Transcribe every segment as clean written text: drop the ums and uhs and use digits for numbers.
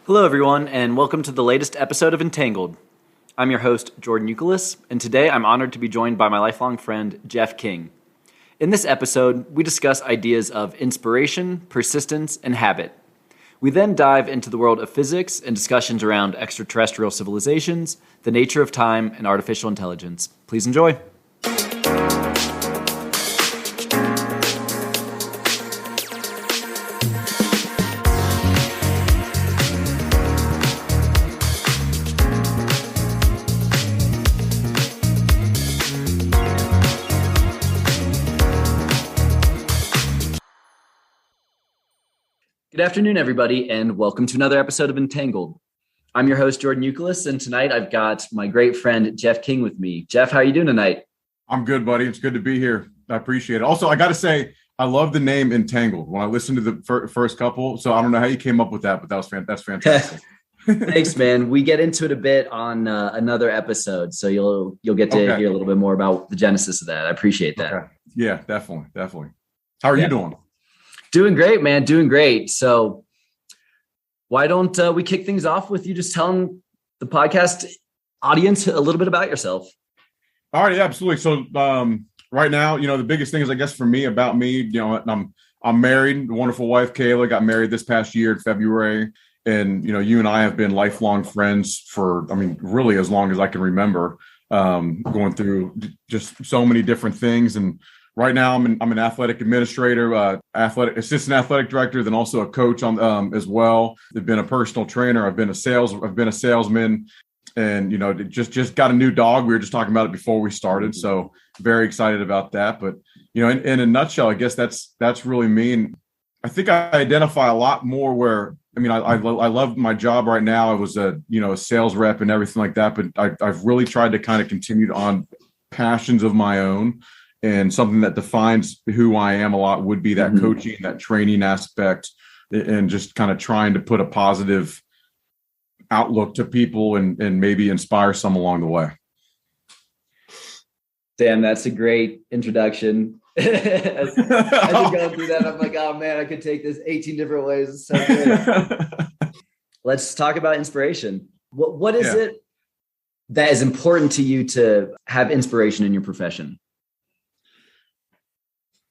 Hello, everyone, and welcome to the latest episode of Entangled. I'm your host, Jordan Euclid, and today I'm honored to be joined by my lifelong friend, Jeff King. In this episode, we discuss ideas of inspiration, persistence, and habit. We then dive into the world of physics and discussions around extraterrestrial civilizations, the nature of time, and artificial intelligence. Please enjoy. Good afternoon, everybody, and welcome to another episode of Entangled. I'm your host, Jordan Euclid, and tonight I've got my great friend, Jeff King, with me. Jeff, how are you doing tonight? I'm good, buddy. It's good to be here. I appreciate it. Also, I got to say, I love the name Entangled. When I listened to the first couple, so I don't know how you came up with that, but that's fantastic. Thanks, man. We get into it a bit on another episode, so you'll get to hear a little bit more about the genesis of that. I appreciate that. Okay. Yeah, definitely. How are you doing? Doing great, man. Doing great. So why don't we kick things off with you just telling the podcast audience a little bit about yourself? All right. Yeah, absolutely. So right now, the biggest thing is, I guess, for me, about me, I'm married, a wonderful wife, Kayla, got married this past year in February. And, you and I have been lifelong friends for, really as long as I can remember, going through just so many different things. And right now, I'm an athletic administrator, assistant athletic director, then also a coach on as well. I've been a personal trainer. I've been a salesman, and just got a new dog. We were just talking about it before we started, so very excited about that. But in a nutshell, I guess that's really me. And I think I identify a lot more where I love my job right now. I was a sales rep and everything like that, but I've really tried to kind of continue on passions of my own. And something that defines who I am a lot would be that coaching, that training aspect, and just kind of trying to put a positive outlook to people and maybe inspire some along the way. Damn, that's a great introduction. as you're going through that, I'm like, oh man, I could take this 18 different ways. It's so good. Let's talk about inspiration. What is it that is important to you to have inspiration in your profession?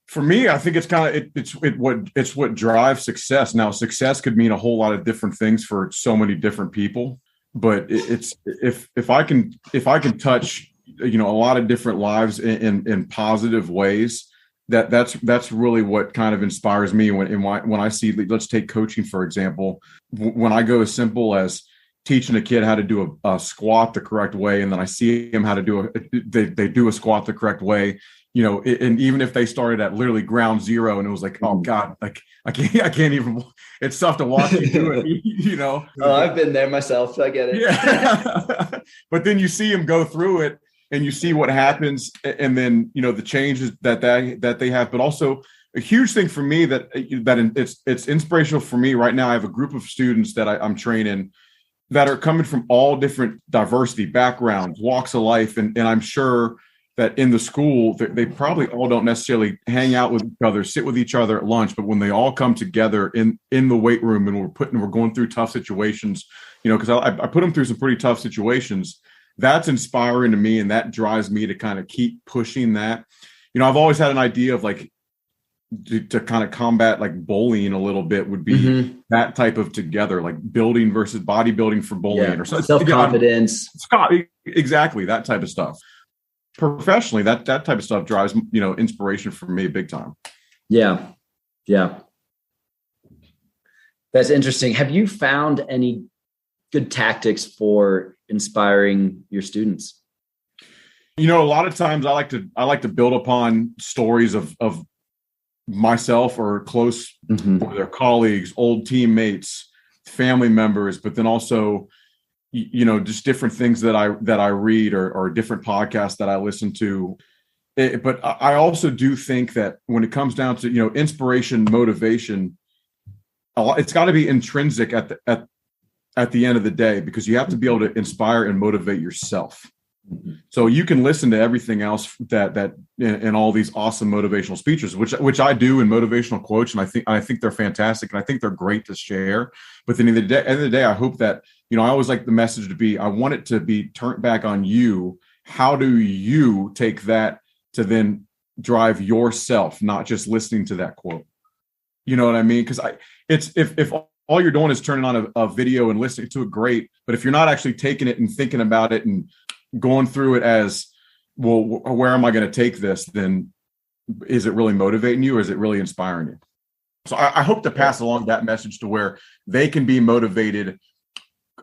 For me, I think it's kind of it's what drives success. Now, success could mean a whole lot of different things for so many different people, but it's if I can touch a lot of different lives in positive ways, that's really what kind of inspires me. When I see, let's take coaching for example, when I go as simple as teaching a kid how to do a squat the correct way, and then I see them how to they do a squat the correct way. And even if they started at literally ground zero and it was like, oh God, like I can't even, it's tough to watch you do it, Oh, I've been there myself. So I get it. Yeah. But then you see them go through it and you see what happens. And then, the changes that they have, but also a huge thing for me that it's inspirational for me right now. I have a group of students that I'm training that are coming from all different diversity backgrounds, walks of life. And I'm sure that in the school, they probably all don't necessarily hang out with each other, sit with each other at lunch, but when they all come together in the weight room and we're going through tough situations, because I put them through some pretty tough situations, that's inspiring to me. And that drives me to kind of keep pushing that. I've always had an idea of like, to kind of combat like bullying a little bit would be that type of together, like building versus bodybuilding for bullying or something. Self-confidence. Exactly. That type of stuff. Professionally, that type of stuff drives inspiration for me big time. Yeah That's interesting. Have you found any good tactics for inspiring your students? A lot of times I like to build upon stories of myself or close or their colleagues, old teammates, family members, but then also just different things that I read or different podcasts that I listen to. But I also do think that when it comes down to, inspiration, motivation, it's got to be intrinsic at the end of the day, because you have to be able to inspire and motivate yourself. So you can listen to everything else that in all these awesome motivational speeches, which I do in motivational quotes, and I think they're fantastic, and I think they're great to share. But then at the end of the day, I hope that, I always like the message to be, I want it to be turned back on you. How do you take that to then drive yourself, not just listening to that quote? You know what I mean? Because if all you're doing is turning on a video and listening to it, great. But if you're not actually taking it and thinking about it and going through it as, well, where am I going to take this? Then is it really motivating you, or is it really inspiring you? So I hope to pass along that message to where they can be motivated.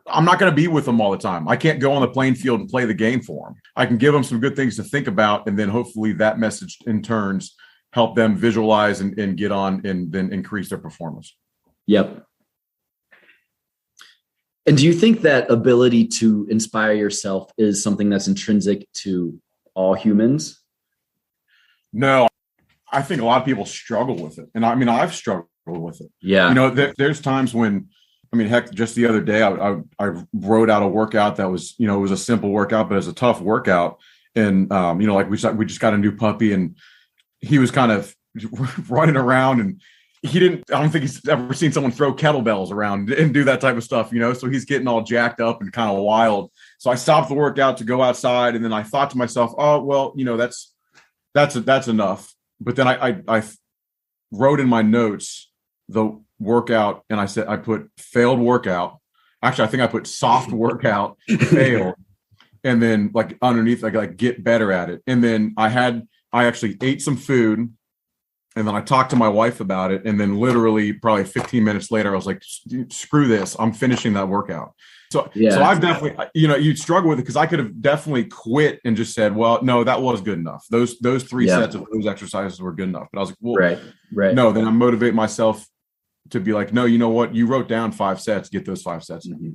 I'm not going to be with them all the time. I can't go on the playing field and play the game for them. I can give them some good things to think about, and then hopefully that message in turns help them visualize and get on and then increase their performance. Yep. And do you think that ability to inspire yourself is something that's intrinsic to all humans? No, I think a lot of people struggle with it. And I've struggled with it. Yeah. There's times when, heck, just the other day, I wrote out a workout that was, it was a simple workout, but it was a tough workout. And, like we just got a new puppy, and he was kind of running around, and I don't think he's ever seen someone throw kettlebells around and do that type of stuff, so he's getting all jacked up and kind of wild. So I stopped the workout to go outside, and then I thought to myself, oh, well, that's enough. But then I wrote in my notes the workout, and I put failed workout. Actually, I think I put soft workout, failed. And then like underneath, like get better at it. And then I actually ate some food, and then I talked to my wife about it. And then literally probably 15 minutes later, I was like, screw this. I'm finishing that workout. So I've definitely, you'd struggle with it, because I could have definitely quit and just said, well, no, that was good enough. Those 3 sets of those exercises were good enough. But I was like, well, right. No, then I motivate myself to be like, no, you know what? You wrote down 5 sets, get those 5 sets. Mm-hmm.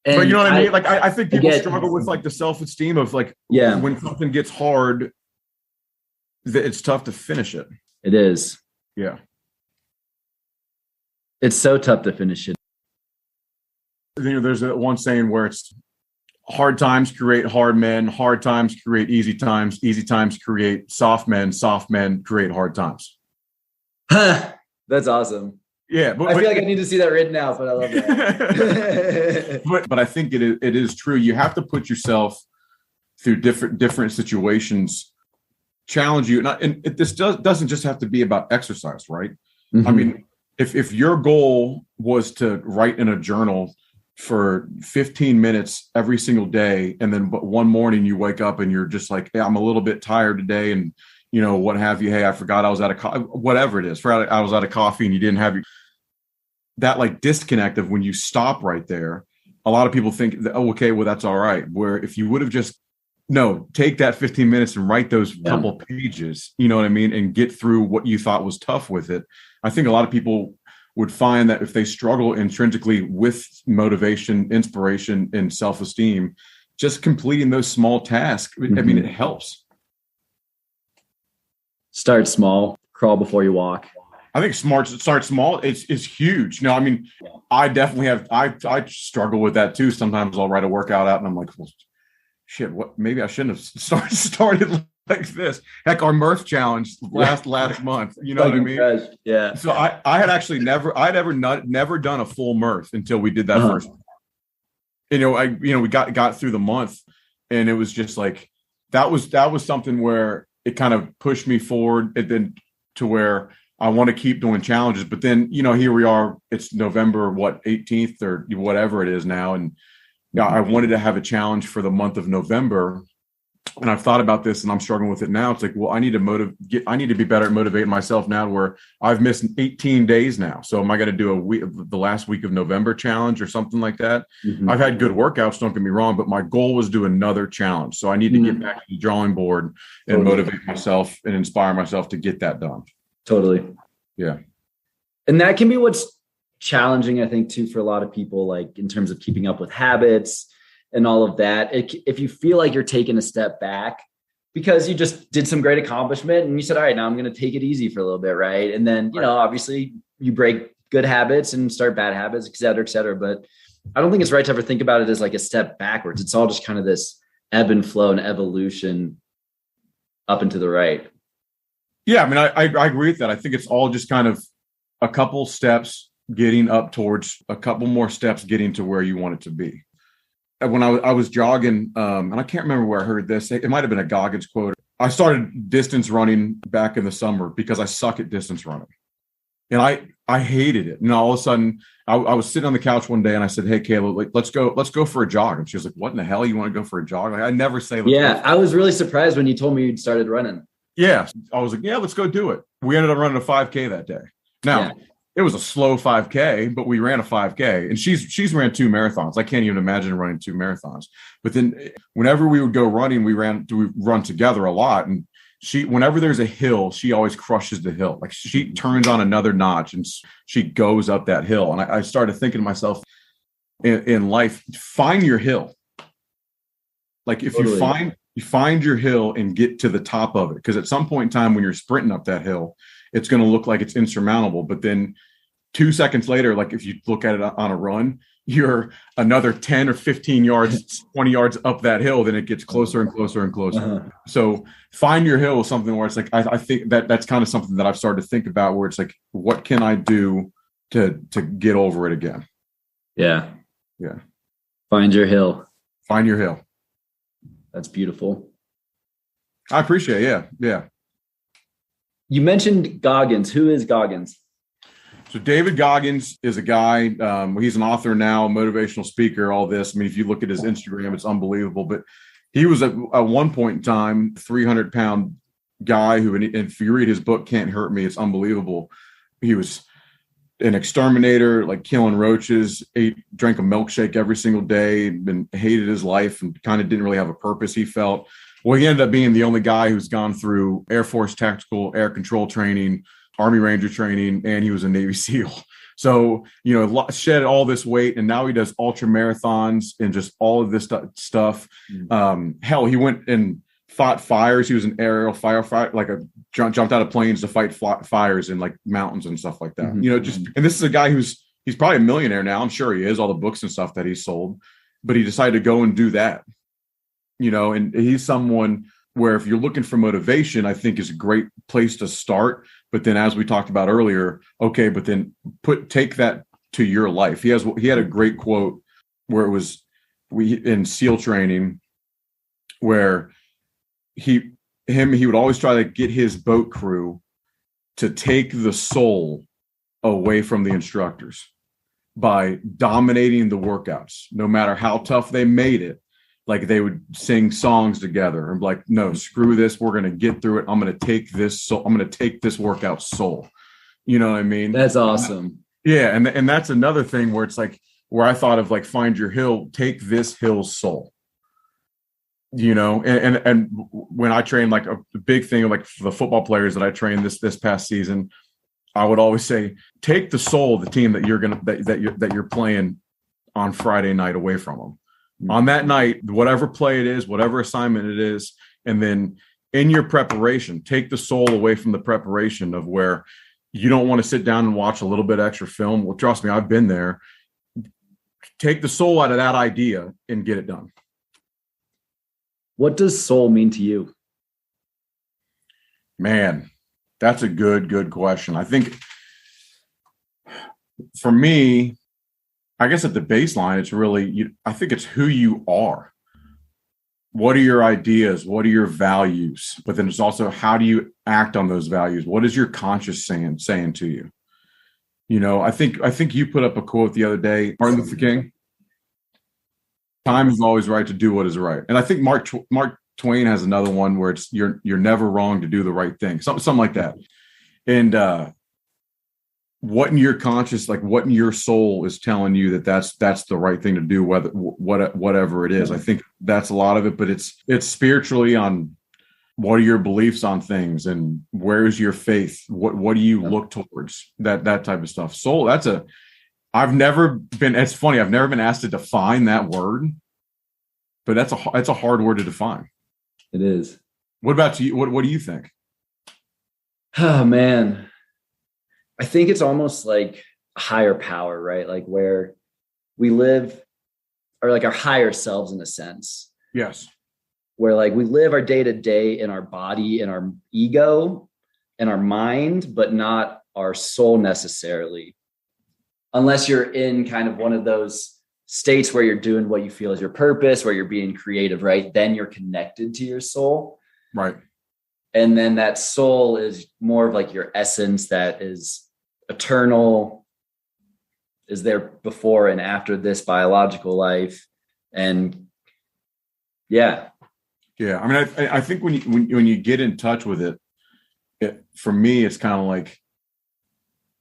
But you know what I mean? Like, I think people struggle with like the self-esteem of like, when something gets hard, it's tough to finish it. It is. Yeah. It's so tough to finish it. There's that one saying where it's hard times create hard men, hard times create easy times create soft men create hard times. That's awesome. Yeah, I feel like I need to see that written out, but I love that. but I think it is true. You have to put yourself through different situations, challenge you, and this doesn't just have to be about exercise, right? Mm-hmm. If your goal was to write in a journal for 15 minutes every single day, and then one morning you wake up and you're just like, hey, I'm a little bit tired today, and what have you? Hey, I forgot I was out of coffee, whatever it is. I was out of coffee, and you didn't have that like disconnect of when you stop right there. A lot of people think that, oh, okay, well, that's all right. Where if you would have just take that 15 minutes and write those couple pages, you know what I mean, and get through what you thought was tough with it. I think a lot of people would find that if they struggle intrinsically with motivation, inspiration, and self-esteem, just completing those small tasks, it helps. Start small, crawl before you walk. I think start small. It's huge. I definitely have. I struggle with that too. Sometimes I'll write a workout out, and I'm like, well, shit. What? Maybe I shouldn't have started like this. Heck, our Mirth challenge last month. You know what I mean? Gosh, yeah. So I had actually never done a full Mirth until we did that first. We got through the month, and it was just like that was something where it kind of pushed me forward, and then to where I want to keep doing challenges. But then, here we are, it's November, 18th or whatever it is now. And I wanted to have a challenge for the month of November. And I've thought about this, and I'm struggling with it now. It's like, well, I need to be better at motivating myself now, where I've missed 18 days now. So am I going to do the last week of November challenge or something like that? Mm-hmm. I've had good workouts, don't get me wrong, but my goal was to do another challenge. So I need to get back to the drawing board and motivate myself and inspire myself to get that done. Totally. Yeah. And that can be what's challenging, I think, too, for a lot of people, like in terms of keeping up with habits and all of that. If you feel like you're taking a step back because you just did some great accomplishment and you said, all right, now I'm going to take it easy for a little bit. Right. And then, obviously you break good habits and start bad habits, et cetera, et cetera. But I don't think it's right to ever think about it as like a step backwards. It's all just kind of this ebb and flow and evolution up and to the right. Yeah, I mean, I agree with that. I think it's all just kind of a couple steps getting up towards a couple more steps getting to where you want it to be. When I was jogging, and I can't remember where I heard this. It might have been a Goggins quote. I started distance running back in the summer because I suck at distance running. And I hated it. And all of a sudden, I was sitting on the couch one day and I said, "Hey, Kayla, like, let's go for a jog." And she was like, "What in the hell? You want to go for a jog?" Like, I never say, I was really surprised when you told me you'd started running. Yeah. I was like, "Yeah, let's go do it." We ended up running a 5K that day. Now, it was a slow 5K, but we ran a 5K, and she's ran 2 marathons. I can't even imagine running 2 marathons. But then whenever we would go running, we run together a lot. And whenever there's a hill, she always crushes the hill. Like, she turns on another notch and she goes up that hill. And I started thinking to myself, in life, find your hill. Like, if you find your hill and get to the top of it, because at some point in time when you're sprinting up that hill, it's going to look like it's insurmountable. But then 2 seconds later, like if you look at it on a run, you're another 10 or 15 yards, 20 yards up that hill, then it gets closer and closer and closer. Uh-huh. So find your hill is something where it's like, I think that's kind of something that I've started to think about, where it's like, what can I do to get over it again? Yeah. Yeah. Find your hill. Find your hill. That's beautiful. I appreciate it. Yeah. Yeah. You mentioned Goggins. Who is Goggins? So David Goggins is a guy, he's an author now, motivational speaker, all this. I mean, if you look at his Instagram, it's unbelievable. But he was at one point in time, 300-pound guy who, and if you read his book, Can't Hurt Me, it's unbelievable. He was an exterminator, like killing roaches, drank a milkshake every single day, and hated his life and kind of didn't really have a purpose, he felt. Well, he ended up being the only guy who's gone through Air Force tactical air control training, Army Ranger training, and he was a Navy SEAL. So, shed all this weight, and now he does ultra marathons and just all of this stuff. Hell, he went and fought fires. He was an aerial firefighter, like jumped out of planes to fight fires in like mountains and stuff like that. Mm-hmm. And this is a guy he's probably a millionaire now. I'm sure he is, all the books and stuff that he sold, but he decided to go and do that. And he's someone where if you're looking for motivation, I think is a great place to start. But then, as we talked about earlier, okay, but then take that to your life. He had a great quote where it was in SEAL training, where he would always try to get his boat crew to take the soul away from the instructors by dominating the workouts, no matter how tough they made it. Like, they would sing songs together and be like, "No, screw this. We're going to get through it. I'm going to take this soul. I'm going to take this workout soul." You know what I mean? That's awesome. Yeah. And that's another thing where it's like, where I thought of like, find your hill, take this hill's soul, and when I train, like a big thing, like for the football players that I trained this past season, I would always say, take the soul of the team that you're playing on Friday night away from them. On that night, whatever play it is, whatever assignment it is, and then in your preparation, take the soul away from the preparation of where you don't want to sit down and watch a little bit extra film. Well, trust me, I've been there. Take the soul out of that idea and get it done. What does soul mean to you? Man, that's a good question. I think for me, I guess at the baseline, it's really, I think it's who you are. What are your ideas? What are your values? But then it's also, how do you act on those values? What is your conscience saying to you? I think you put up a quote the other day, Martin Luther King. Time is always right to do what is right. And I think Mark Twain has another one where it's you're never wrong to do the right thing. Something like that. And what in your conscious, like what in your soul is telling you that's the right thing to do, whatever it is. I think that's a lot of it, but it's spiritually on what are your beliefs on things and where's your faith? What do you look towards? That type of stuff. Soul, it's funny. I've never been asked to define that word, but that's a hard word to define. It is. What about you? What do you think? Oh, man. I think it's almost like a higher power, right? Like where we live, or like our higher selves in a sense. Yes. where like we live our day to day in our body and our ego and our mind, but not our soul necessarily. Unless you're in kind of one of those states where you're doing what you feel is your purpose, where you're being creative, right? Then you're connected to your soul. Right. And then that soul is more of like your essence that is eternal, is there before and after this biological life. And yeah. I mean, I think when you get in touch with it, for me, it's kind of like,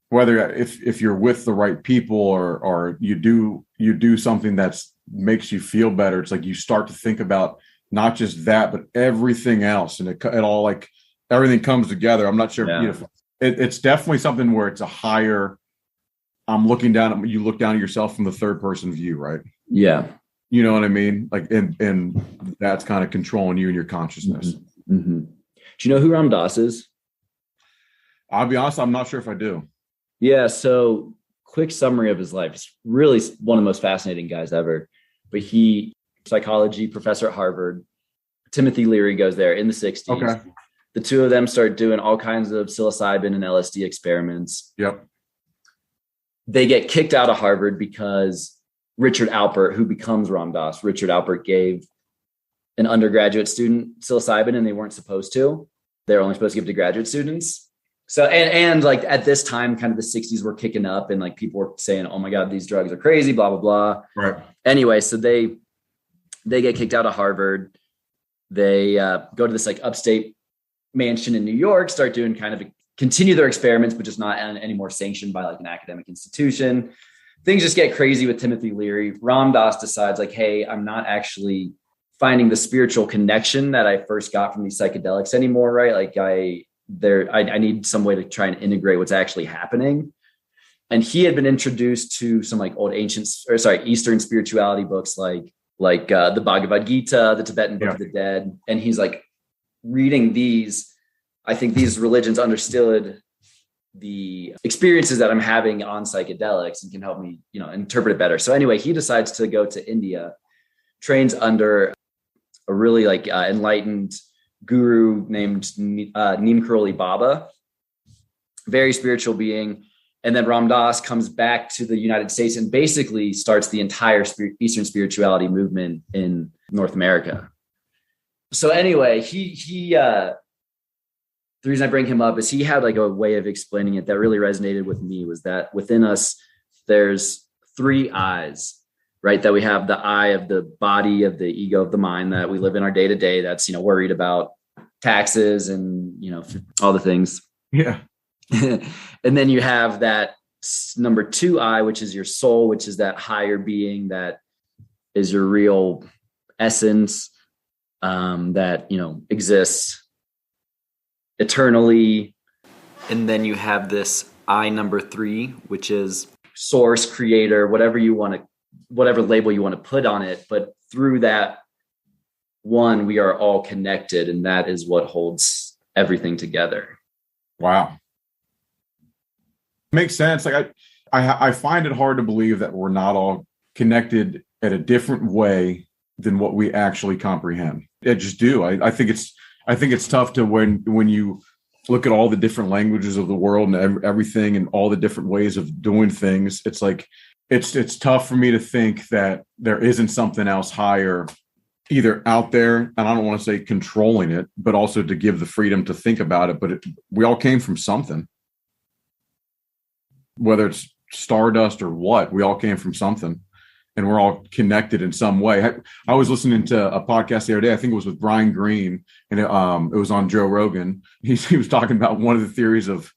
whether if you're with the right people or you do something that's makes you feel better, it's like you start to think about not just that, but everything else, and it all like everything comes together. I'm not sure. Yeah. It's definitely something where it's a higher. I'm looking down. You look down at yourself from the third person view, right? Yeah. You know what I mean? Like, and that's kind of controlling you and your consciousness. Mm-hmm. Mm-hmm. Do you know who Ram Dass is? I'll be honest, I'm not sure if I do. Yeah. So quick summary of his life. He's really one of the most fascinating guys ever, but he psychology professor at Harvard. Timothy Leary goes there in the 60s. Okay. The two of them start doing all kinds of psilocybin and LSD experiments. Yep. They get kicked out of Harvard because Richard Alpert, who becomes Ram Dass, Richard Alpert gave an undergraduate student psilocybin and they weren't supposed to. They're only supposed to give it to graduate students. So, and like at this time, kind of the 60s were kicking up and like people were saying, oh my God, these drugs are crazy, blah, blah, blah. Right. Anyway, so they get kicked out of Harvard. They go to this like upstate mansion in New York, start doing continue their experiments, but just not anymore sanctioned by like an academic institution. Things just get crazy with Timothy Leary. Ram Dass decides like, hey, I'm not actually finding the spiritual connection that I first got from these psychedelics anymore, right? Like I need some way to try and integrate what's actually happening. And he had been introduced to some like old Eastern spirituality books, like the Bhagavad Gita, the Tibetan Book of the Dead. And he's like reading these. I think these religions understood the experiences that I'm having on psychedelics and can help me, interpret it better. So anyway, he decides to go to India, trains under a really enlightened guru named Neem Karoli Baba, very spiritual being. And then Ram Dass comes back to the United States and basically starts the entire Eastern spirituality movement in North America. So anyway, the reason I bring him up is he had like a way of explaining it that really resonated with me, was that within us, there's three eyes, right? That we have the eye of the body, of the ego, of the mind that we live in our day to day. That's, worried about taxes and, all the things. Yeah. And then you have that number two eye, which is your soul, which is that higher being that is your real essence, that, exists eternally. And then you have this eye number three, which is source, creator, whatever label you want to put on it. But through that one, we are all connected. And that is what holds everything together. Wow. Makes sense. Like I find it hard to believe that we're not all connected at a different way than what we actually comprehend. I just do. I think it's tough to when you look at all the different languages of the world and everything and all the different ways of doing things. It's like it's tough for me to think that there isn't something else higher, either out there, and I don't want to say controlling it, but also to give the freedom to think about it. But we all came from something, whether it's stardust or what. We all came from something. And we're all connected in some way. I was listening to a podcast the other day. I think it was with Brian Greene, and it was on Joe Rogan. He was talking about one of the theories of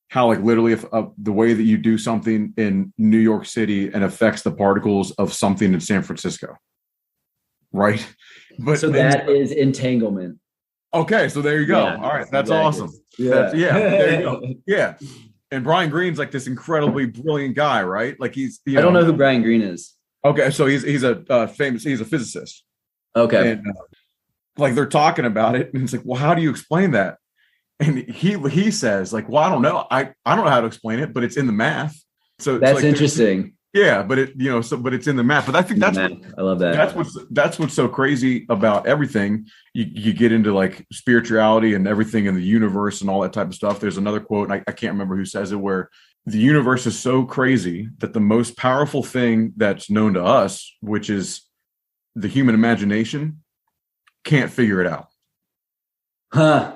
how, like, literally, if the way that you do something in New York City and affects the particles of something in San Francisco, right? But so that is entanglement. Okay, so there you go. Yeah, all right, that's exactly. Awesome. Yeah, there you go. Yeah. And Brian Greene's like this incredibly brilliant guy, right? Like I don't know who Brian Greene is. Okay, so he's a physicist. Okay, and like they're talking about it, and it's like, well, how do you explain that? And he says, like, well, I don't know. I don't know how to explain it, but it's in the math. So that's like, interesting. Yeah, but but it's in the math. But I think I love that. that's what's so crazy about everything. You get into like spirituality and everything in the universe and all that type of stuff. There's another quote, and I can't remember who says it, where the universe is so crazy that the most powerful thing that's known to us, which is the human imagination, can't figure it out. Huh.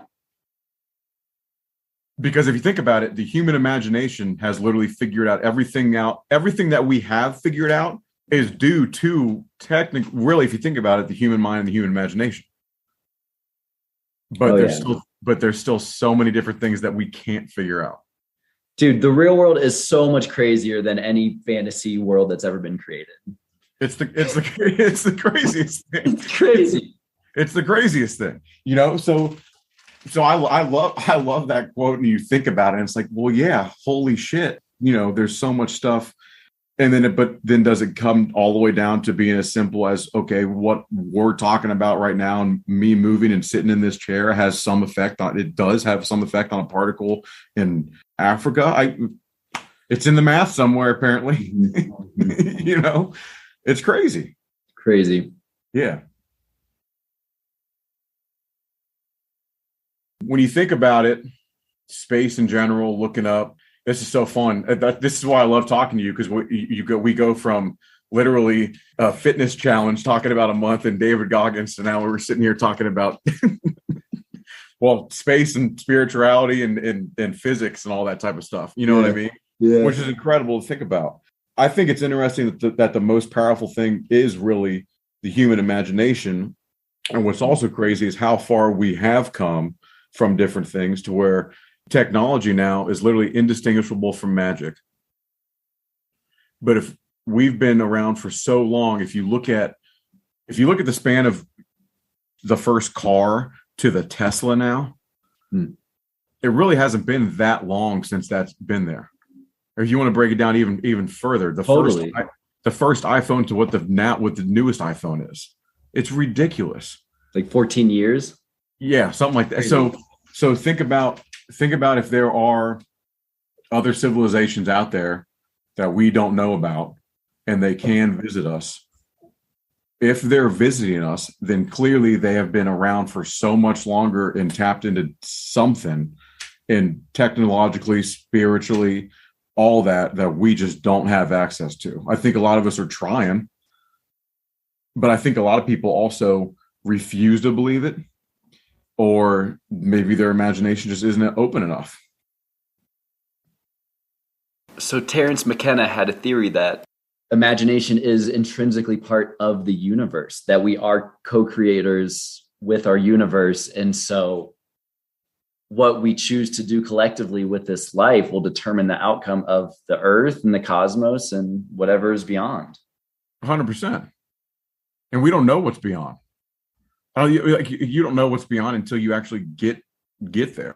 Because if you think about it, the human imagination has literally figured out everything out. Everything that we have figured out is due to really, if you think about it, the human mind and the human imagination. But there's still so many different things that we can't figure out. Dude, the real world is so much crazier than any fantasy world that's ever been created. It's the craziest thing. It's crazy. It's the craziest thing. So I love that quote, and you think about it, and it's like, well, yeah, holy shit. There's so much stuff. And then does it come all the way down to being as simple as, okay, what we're talking about right now and me moving and sitting in this chair has some effect on, it does have some effect on a particle in Africa. It's in the math somewhere, apparently. It's crazy. Crazy. Yeah. When you think about it, space in general, looking up, this is so fun. This is why I love talking to you, because we go from literally a fitness challenge talking about a month and David Goggins to now we're sitting here talking about space and spirituality and physics and all that type of stuff. You know what I mean? Yeah. Which is incredible to think about. I think it's interesting that the most powerful thing is really the human imagination. And what's also crazy is how far we have come from different things to where technology now is literally indistinguishable from magic. But if we've been around for so long, if you look at the span of the first car to the Tesla now, it really hasn't been that long since that's been there. Or if you want to break it down even further, the first iPhone to what the newest iPhone is, it's ridiculous. Like 14 years. Yeah, something like that. So think about if there are other civilizations out there that we don't know about and they can visit us. If they're visiting us, then clearly they have been around for so much longer and tapped into something, and technologically, spiritually, all that we just don't have access to. I think a lot of us are trying, but I think a lot of people also refuse to believe it. Or maybe their imagination just isn't open enough. So Terence McKenna had a theory that imagination is intrinsically part of the universe, that we are co-creators with our universe. And so what we choose to do collectively with this life will determine the outcome of the earth and the cosmos and whatever is beyond. 100%. And we don't know what's beyond. You don't know what's beyond until you actually get there.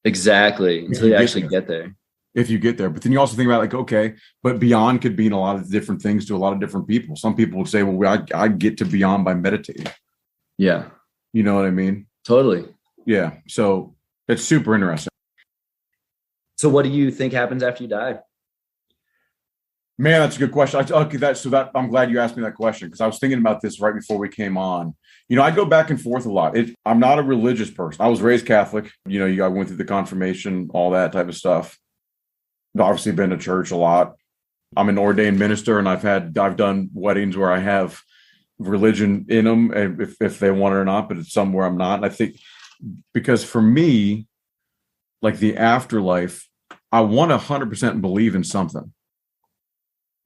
Exactly. Until you actually get there. If you get there. But then you also think about okay, but beyond could mean a lot of different things to a lot of different people. Some people would say, well, I get to beyond by meditating. Yeah. You know what I mean? Totally. Yeah. So it's super interesting. So what do you think happens after you die? Man, that's a good question. I'm glad you asked me that question, because I was thinking about this right before we came on. I go back and forth a lot. I'm not a religious person. I was raised Catholic. I went through the confirmation, all that type of stuff. I've obviously been to church a lot. I'm an ordained minister, and I've done weddings where I have religion in them, if they want it or not, but it's somewhere I'm not. And I think because for me, like the afterlife, I want to 100% believe in something.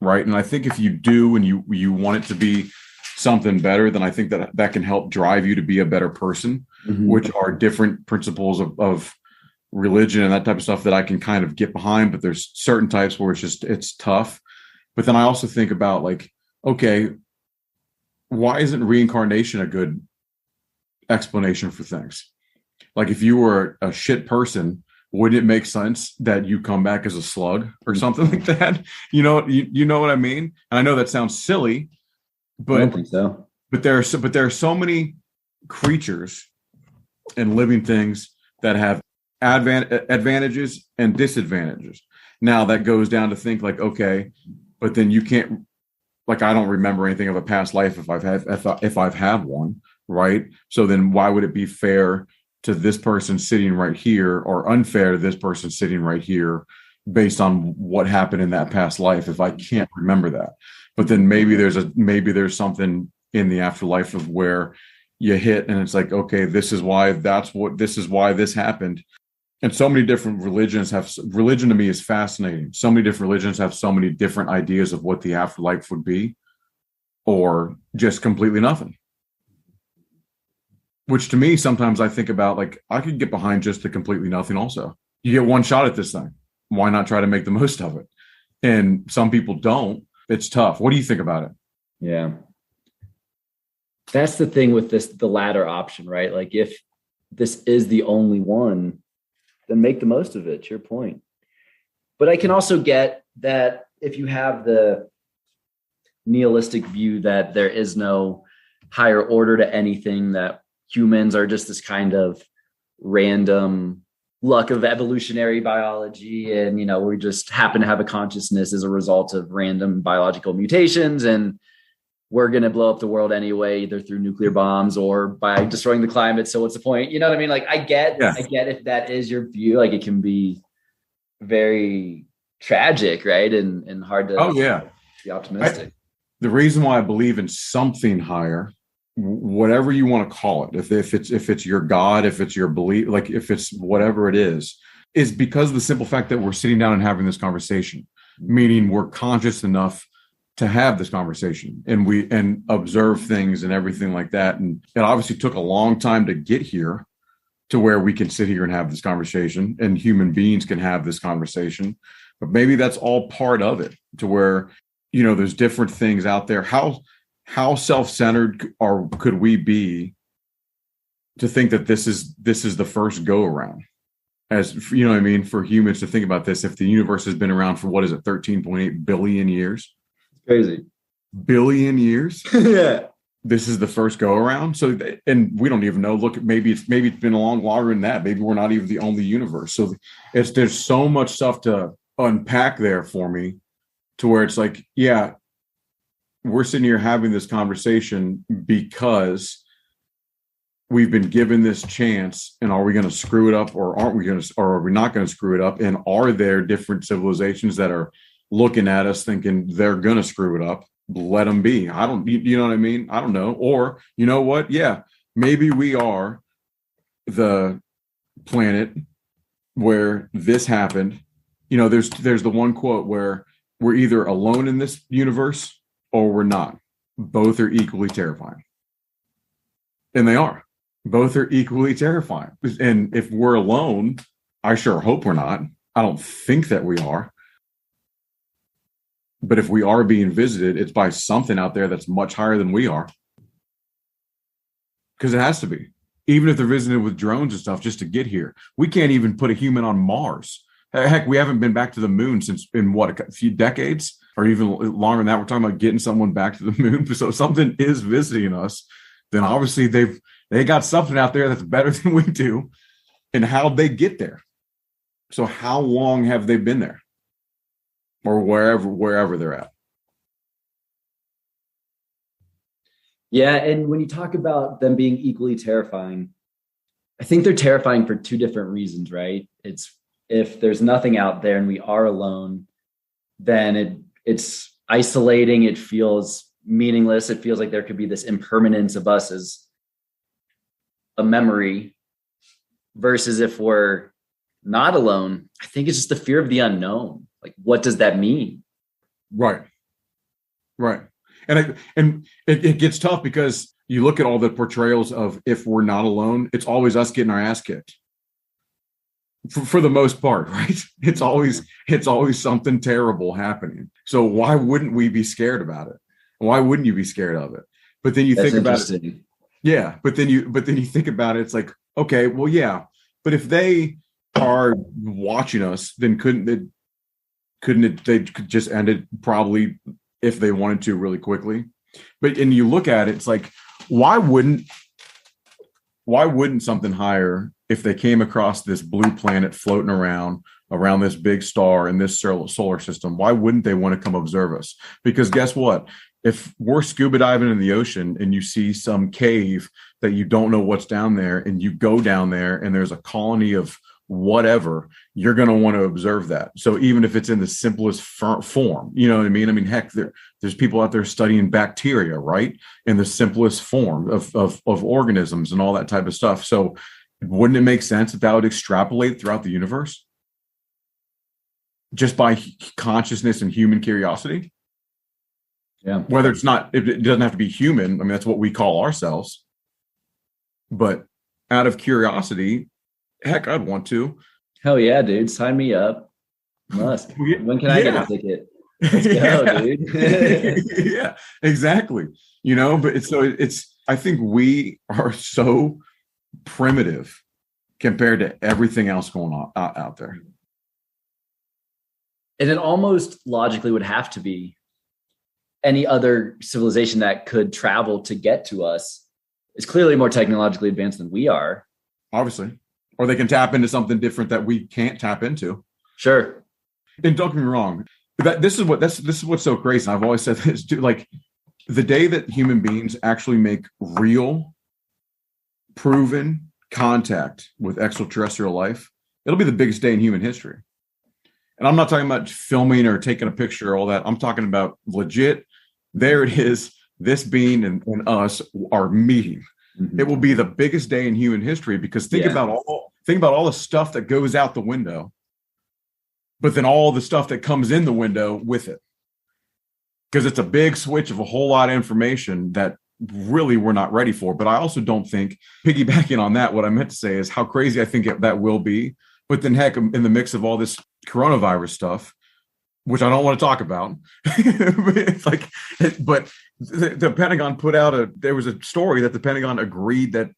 Right. And I think if you do and you want it to be something better, then I think that can help drive you to be a better person, which are different principles of religion and that type of stuff that I can kind of get behind. But there's certain types where it's tough. But then I also think about okay, why isn't reincarnation a good explanation for things? Like if you were a shit person, wouldn't it make sense that you come back as a slug or something like that? You know what I mean? And I know that sounds silly, but I don't think so. But there are so many creatures and living things that have advantages and disadvantages. Now that goes down to think okay, but then you can't, like, I don't remember anything of a past life if I've had one, right? So then why would it be fair to this person sitting right here or unfair to this person sitting right here based on what happened in that past life if I can't remember that? But then maybe there's something in the afterlife of where you hit and it's like, okay, this is why this happened. And so many different religion to me is fascinating. So many different religions have so many different ideas of what the afterlife would be, or just completely nothing. Which to me, sometimes I think about, like, I could get behind just the completely nothing also. You get one shot at this thing. Why not try to make the most of it? And some people don't. It's tough. What do you think about it? Yeah. That's the thing with the latter option, right? Like, if this is the only one, then make the most of it, to your point. But I can also get that if you have the nihilistic view that there is no higher order to anything, that humans are just this kind of random luck of evolutionary biology, and we just happen to have a consciousness as a result of random biological mutations, and we're going to blow up the world anyway, either through nuclear bombs or by destroying the climate. So what's the point? You know what I mean? Like, I get if that is your view, like, it can be very tragic, right? And hard to be optimistic. The reason why I believe in something higher, whatever you want to call it, if it's your God, if it's your belief, like if it's whatever it is because of the simple fact that we're sitting down and having this conversation, meaning we're conscious enough to have this conversation and observe things and everything like that. And it obviously took a long time to get here to where we can sit here and have this conversation and human beings can have this conversation. But maybe that's all part of it, to where, there's different things out there. How self-centered could we be to think that this is the first go around? As you know what I mean, for humans to think about this, if the universe has been around for 13.8 billion years. Crazy. Billion years. Yeah. This is the first go around. So, and we don't even know. Look, maybe it's been a long longer than that. Maybe we're not even the only universe. So there's so much stuff to unpack there for me, to where it's like, yeah, we're sitting here having this conversation because we've been given this chance. And are we going to screw it up, or aren't we going to, or are we not going to screw it up? And are there different civilizations that are looking at us thinking they're going to screw it up? Let them be. You know what I mean? I don't know. Or, you know what? Yeah, maybe we are the planet where this happened. There's the one quote where we're either alone in this universe or we're not. Both are equally terrifying. And they are. Both are equally terrifying. And if we're alone, I sure hope we're not. I don't think that we are. But if we are being visited, it's by something out there that's much higher than we are. Because it has to be. Even if they're visiting with drones and stuff just to get here. We can't even put a human on Mars. Heck, we haven't been back to the moon since, in a few decades, or even longer than that. We're talking about getting someone back to the moon. So if something is visiting us, then obviously they got something out there that's better than we do. And how'd they get there? So how long have they been there? Or wherever they're at. Yeah, and when you talk about them being equally terrifying, I think they're terrifying for two different reasons, right? It's, if there's nothing out there and we are alone, then it's isolating. It feels meaningless. It feels like there could be this impermanence of us as a memory, versus if we're not alone, I think it's just the fear of the unknown. Like, what does that mean? Right. And it gets tough because you look at all the portrayals of, if we're not alone, it's always us getting our ass kicked. For the most part, right? It's always something terrible happening. So why wouldn't we be scared about it? Why wouldn't you be scared of it? But then you think about it. Yeah. But then you think about it. It's like, okay, well, yeah. But if they are watching us, then they could just end it probably if they wanted to really quickly. And you look at it, it's like, why wouldn't something higher, if they came across this blue planet floating around around this big star in this solar system, why wouldn't they want to come observe us? Because guess what? If we're scuba diving in the ocean and you see some cave that you don't know what's down there, and you go down there and there's a colony of whatever, you're going to want to observe that. So even if it's in the simplest form, you know what I mean? I mean, heck, there's people out there studying bacteria, right? In the simplest form of organisms and all that type of stuff. So wouldn't it make sense that would extrapolate throughout the universe just by consciousness and human curiosity? Yeah. Whether it doesn't have to be human. I mean, that's what we call ourselves. But out of curiosity, heck, I'd want to. Hell yeah, dude. Sign me up. Must. When can I get a ticket? Let's go, dude. Yeah, exactly. You know, but I think we are so primitive compared to everything else going on out there. And it almost logically would have to be any other civilization that could travel to get to us is clearly more technologically advanced than we are. Obviously. Or they can tap into something different that we can't tap into. Sure. And don't get me wrong. This is what's so crazy. And I've always said this, dude, like the day that human beings actually make real, proven contact with extraterrestrial life, it'll be the biggest day in human history. And I'm not talking about filming or taking a picture or all that. I'm talking about legit. There it is. This being and us are meeting. Mm-hmm. It will be the biggest day in human history because think about all the stuff that goes out the window, but then all the stuff that comes in the window with it. Because it's a big switch of a whole lot of information that really we're not ready for. But I also don't think, piggybacking on that, what I meant to say is how crazy I think that will be. But then heck, in the mix of all this coronavirus stuff, which I don't want to talk about, but the Pentagon put out there was a story that the Pentagon agreed that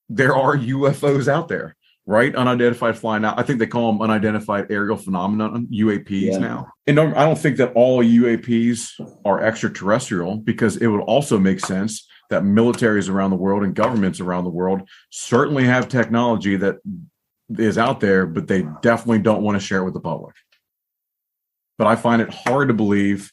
there are UFOs out there, right? Unidentified flying out. I think they call them unidentified aerial phenomenon, UAPs now. And I don't think that all UAPs are extraterrestrial, because it would also make sense that militaries around the world and governments around the world certainly have technology that is out there, but they definitely don't want to share it with the public. But I find it hard to believe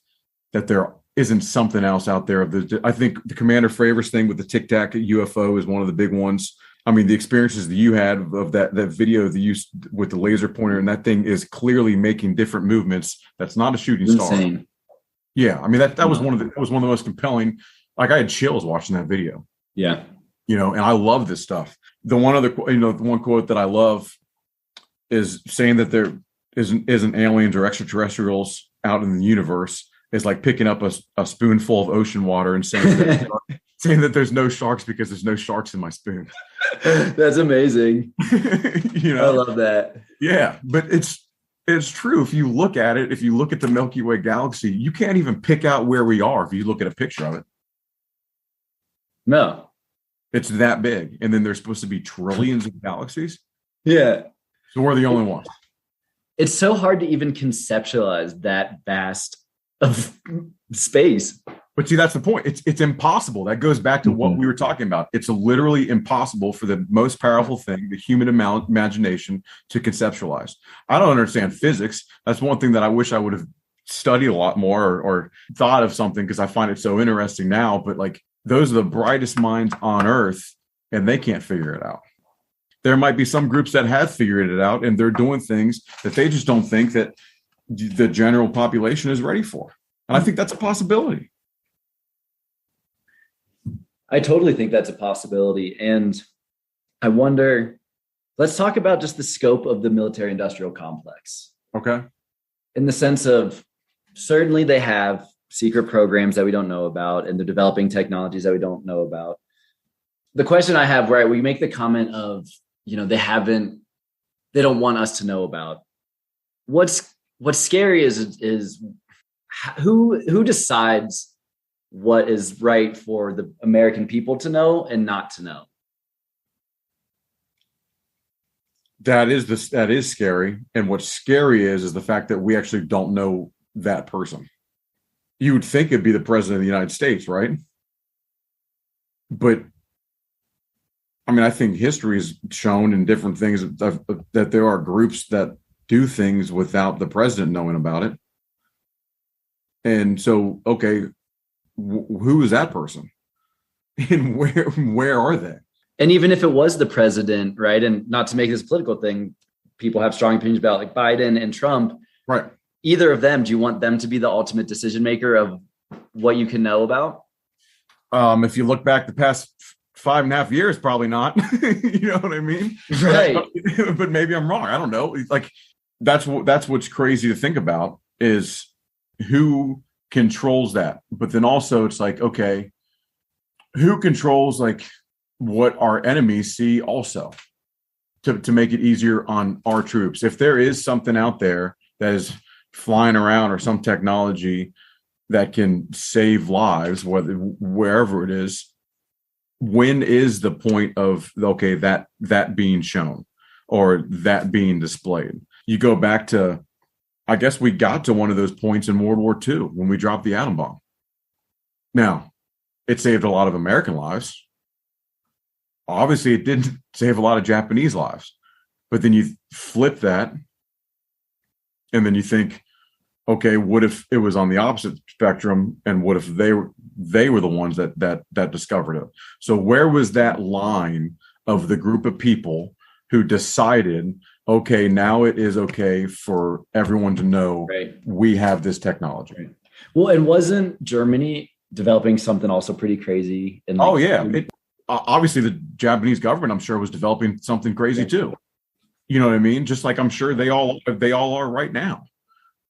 that there isn't something else out there. I think the Commander Fravors thing with the Tic Tac UFO is one of the big ones. I mean, the experiences that you had of that video that you with the laser pointer, and that thing is clearly making different movements. That's not a shooting star. Insane. Yeah, I mean that was one of the most compelling. Like I had chills watching that video. Yeah, you know, and I love this stuff. The one quote that I love is saying that there isn't aliens or extraterrestrials out in the universe is like picking up a spoonful of ocean water and saying that there's no sharks because there's no sharks in my spoon. That's amazing. You know, I love that. Yeah, but it's true. If you look at it, if you look at the Milky Way galaxy, you can't even pick out where we are if you look at a picture of it. No. It's that big. And then there's supposed to be trillions of galaxies. Yeah. So we're the only ones. It's so hard to even conceptualize that vast of space. But see, that's the point. It's impossible. That goes back to what we were talking about. It's literally impossible for the most powerful thing, the human imagination, to conceptualize. I don't understand physics. That's one thing that I wish I would have studied a lot more or thought of something, because I find it so interesting now. But like, those are the brightest minds on Earth, and they can't figure it out. There might be some groups that have figured it out, and they're doing things that they just don't think that the general population is ready for. And I think that's a possibility. I totally think that's a possibility. And I wonder, let's talk about just the scope of the military industrial complex. Okay. In the sense of, certainly they have secret programs that we don't know about, and they're developing technologies that we don't know about. The question I have, right, we make the comment of, you know, they don't want us to know about. What's scary is who decides what is right for the American people to know and not to know. That is scary. And what's scary is the fact that we actually don't know that person. You would think it'd be the president of the United States, right? But I mean, I think history has shown in different things that there are groups that do things without the president knowing about it. And so, okay, who is that person? And where are they? And even if it was the president, right? And not to make this a political thing, people have strong opinions about like Biden and Trump. Right. Either of them, do you want them to be the ultimate decision maker of what you can know about? If you look back the past 5.5 years, probably not. You know what I mean? Right. But maybe I'm wrong. I don't know. Like that's what's crazy to think about is who controls that. But then also it's like, okay, who controls like what our enemies see also to make it easier on our troops? If there is something out there that is flying around or some technology that can save lives, wherever it is, when is the point of, okay, that being shown or that being displayed? You go back to, I guess we got to one of those points in World War II when we dropped the atom bomb. Now, it saved a lot of American lives. Obviously, it didn't save a lot of Japanese lives. But then you flip that, and then you think, okay, what if it was on the opposite spectrum, and what if they were the ones that discovered it? So where was that line of the group of people who decided, okay, now it is okay for everyone to know we have this technology? Right. Well, and wasn't Germany developing something also pretty crazy? Obviously, the Japanese government, I'm sure, was developing something crazy too. You know what I mean? Just like I'm sure they all are right now.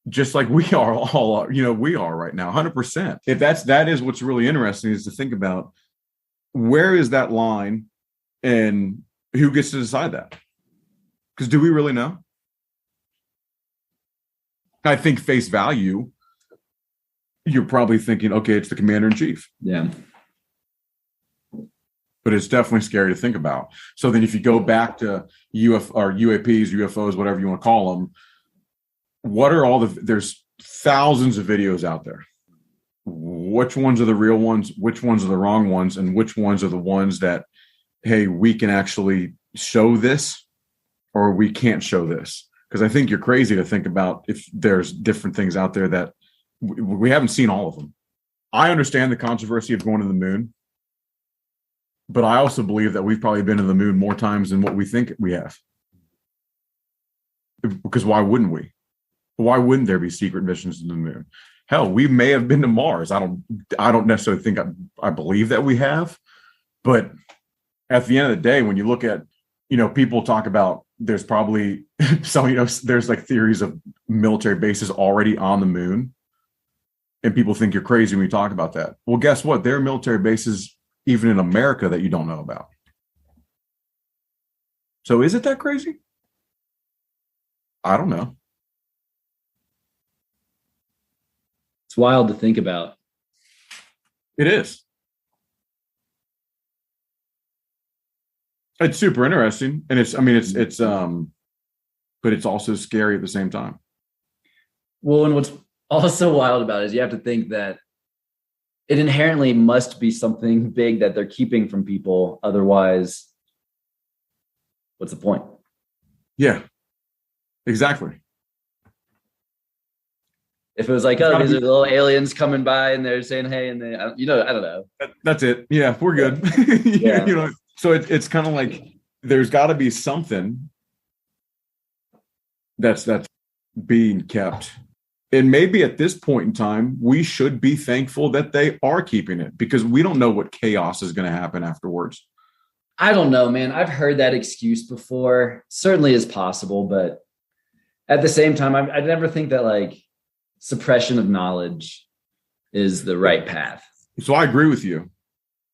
Just like we are all, we are right now, 100%. If that is what's really interesting, is to think about where is that line and who gets to decide that? Because do we really know? I think face value, you're probably thinking, okay, it's the commander in chief. Yeah. But it's definitely scary to think about. So then if you go back to UAPs, UFOs, whatever you want to call them, what are there's thousands of videos out there. Which ones are the real ones? Which ones are the wrong ones? And which ones are the ones that, hey, we can actually show this or we can't show this? Because I think you're crazy to think about if there's different things out there that we haven't seen all of them. I understand the controversy of going to the moon, but I also believe that we've probably been to the moon more times than what we think we have. Because why wouldn't we? Why wouldn't there be secret missions to the moon? Hell, we may have been to Mars. I don't necessarily think I believe that we have, but at the end of the day, when you look at, people talk about there's probably some, there's like theories of military bases already on the moon, and people think you're crazy when you talk about that. Well, guess what? There are military bases even in America that you don't know about. So is it that crazy? I don't know. It's wild to think about. It is. It's super interesting. And but it's also scary at the same time. Well, and what's also wild about it is you have to think that it inherently must be something big that they're keeping from people. Otherwise, what's the point? Yeah, exactly. If it was like, oh, these are the little aliens coming by and they're saying, hey, and they, I don't know. That's it. Yeah, we're good. Yeah. So it's kind of like there's got to be something that's being kept. And maybe at this point in time, we should be thankful that they are keeping it because we don't know what chaos is going to happen afterwards. I don't know, man. I've heard that excuse before. Certainly is possible, but at the same time, I never think that like suppression of knowledge is the right path. So I agree with you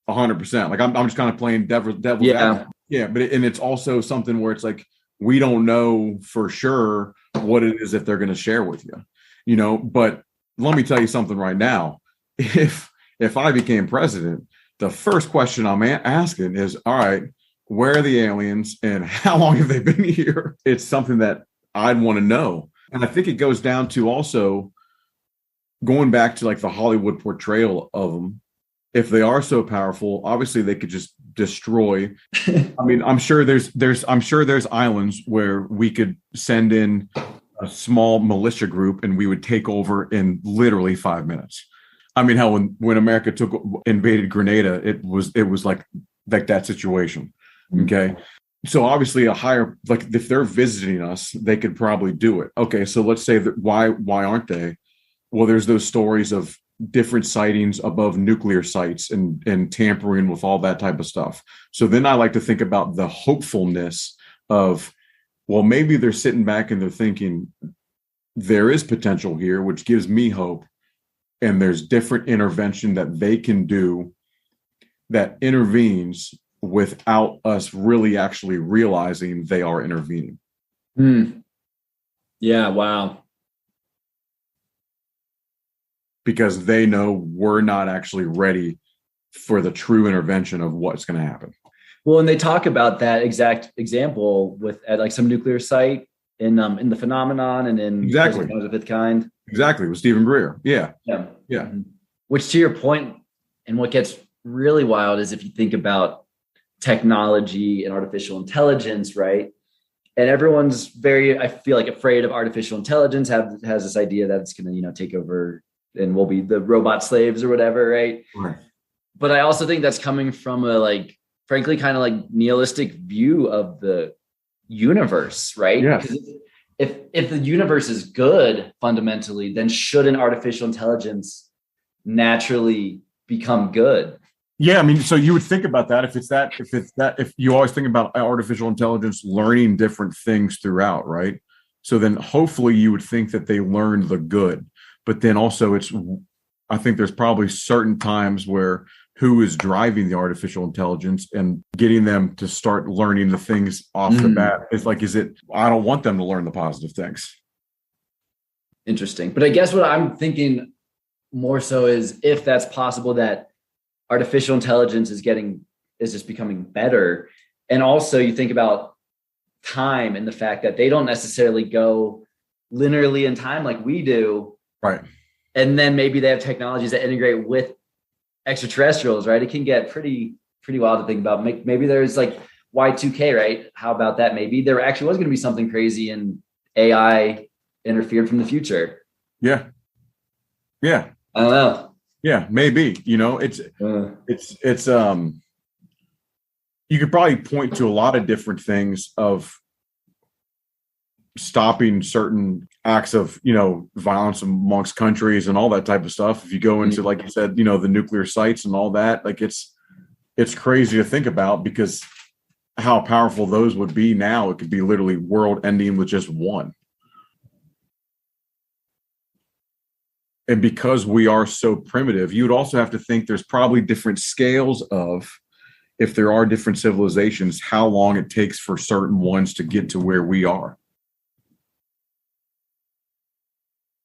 100%. Like I'm just kind of playing devil's advocate. Yeah. But it's also something where it's like, we don't know for sure what it is that they're going to share with you, but let me tell you something right now. If I became president, the first question I'm asking is, all right, where are the aliens and how long have they been here? It's something that I'd want to know. And I think it goes down to also going back to like the Hollywood portrayal of them if they are so powerful, obviously they could just destroy. I mean, I'm sure there's islands where we could send in a small militia group and we would take over in literally 5 minutes. I mean, how when America invaded Grenada, it was like that situation. Okay. So obviously like if they're visiting us, they could probably do it. Okay. So let's say that why aren't they? Well, there's those stories of different sightings above nuclear sites and tampering with all that type of stuff. So then I like to think about the hopefulness of, well, maybe they're sitting back and they're thinking there is potential here, which gives me hope. And there's different intervention that they can do that intervenes without us really actually realizing they are intervening. Yeah, wow. Because they know we're not actually ready for the true intervention of what's going to happen. Well, and they talk about that exact example at like some nuclear site in the Phenomenon and in exactly of the Fifth Kind. Exactly, with Stephen Greer. Yeah. Which, to your point, and what gets really wild is if you think about technology and artificial intelligence, right? And everyone's very, I feel like, afraid of artificial intelligence. Has this idea that it's going to, take over and we'll be the robot slaves or whatever, right? Right. But I also think that's coming from a frankly, kind of like nihilistic view of the universe, right? Yeah. Because if the universe is good fundamentally, then shouldn't artificial intelligence naturally become good? Yeah, I mean, so you would think about that if you always think about artificial intelligence learning different things throughout, right? So then hopefully you would think that they learned the good, but then also I think there's probably certain times where who is driving the artificial intelligence and getting them to start learning the things off the bat. I don't want them to learn the positive things. Interesting. But I guess what I'm thinking more so is if that's possible, that artificial intelligence is just becoming better. And also you think about time and the fact that they don't necessarily go linearly in time like we do. Right. And then maybe they have technologies that integrate with extraterrestrials, right? It can get pretty wild to think about. Maybe there's like Y2K, right? How about that? Maybe there actually was going to be something crazy and AI interfered from the future. Yeah. I don't know. Yeah, maybe. It's you could probably point to a lot of different things of stopping certain acts of, violence amongst countries and all that type of stuff. If you go into, like you said, the nuclear sites and all that, like it's crazy to think about because how powerful those would be now. It could be literally world ending with just one. And because we are so primitive, you would also have to think there's probably different scales of, if there are different civilizations, how long it takes for certain ones to get to where we are.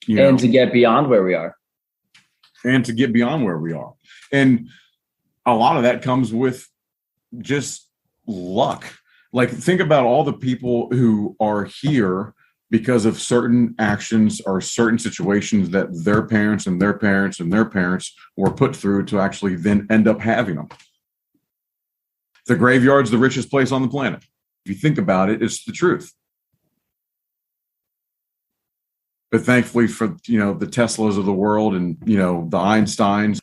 To get beyond where we are. And a lot of that comes with just luck. Like, think about all the people who are here because of certain actions or certain situations that their parents and their parents and their parents were put through to actually then end up having them. The graveyard's the richest place on the planet. If you think about it, it's the truth. But thankfully for, the Teslas of the world and, the Einsteins,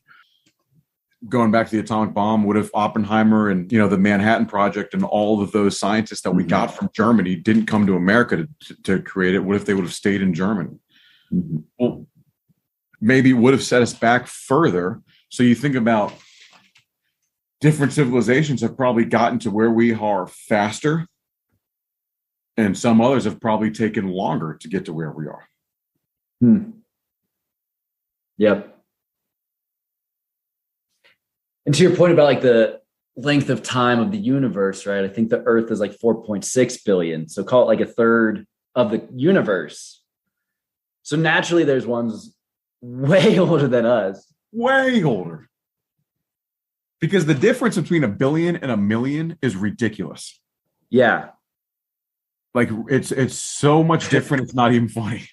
going back to the atomic bomb, what if Oppenheimer and, the Manhattan Project and all of those scientists that we got from Germany didn't come to America to create it? What if they would have stayed in Germany? Mm-hmm. Well, maybe it would have set us back further. So you think about different civilizations have probably gotten to where we are faster, and some others have probably taken longer to get to where we are. Yep. And to your point about like the length of time of the universe, right? I think the Earth is like 4.6 billion. So call it like a third of the universe. So naturally there's ones way older than us. Way older. Because the difference between 1 billion and 1 million is ridiculous. Yeah. Like it's so much different. It's not even funny.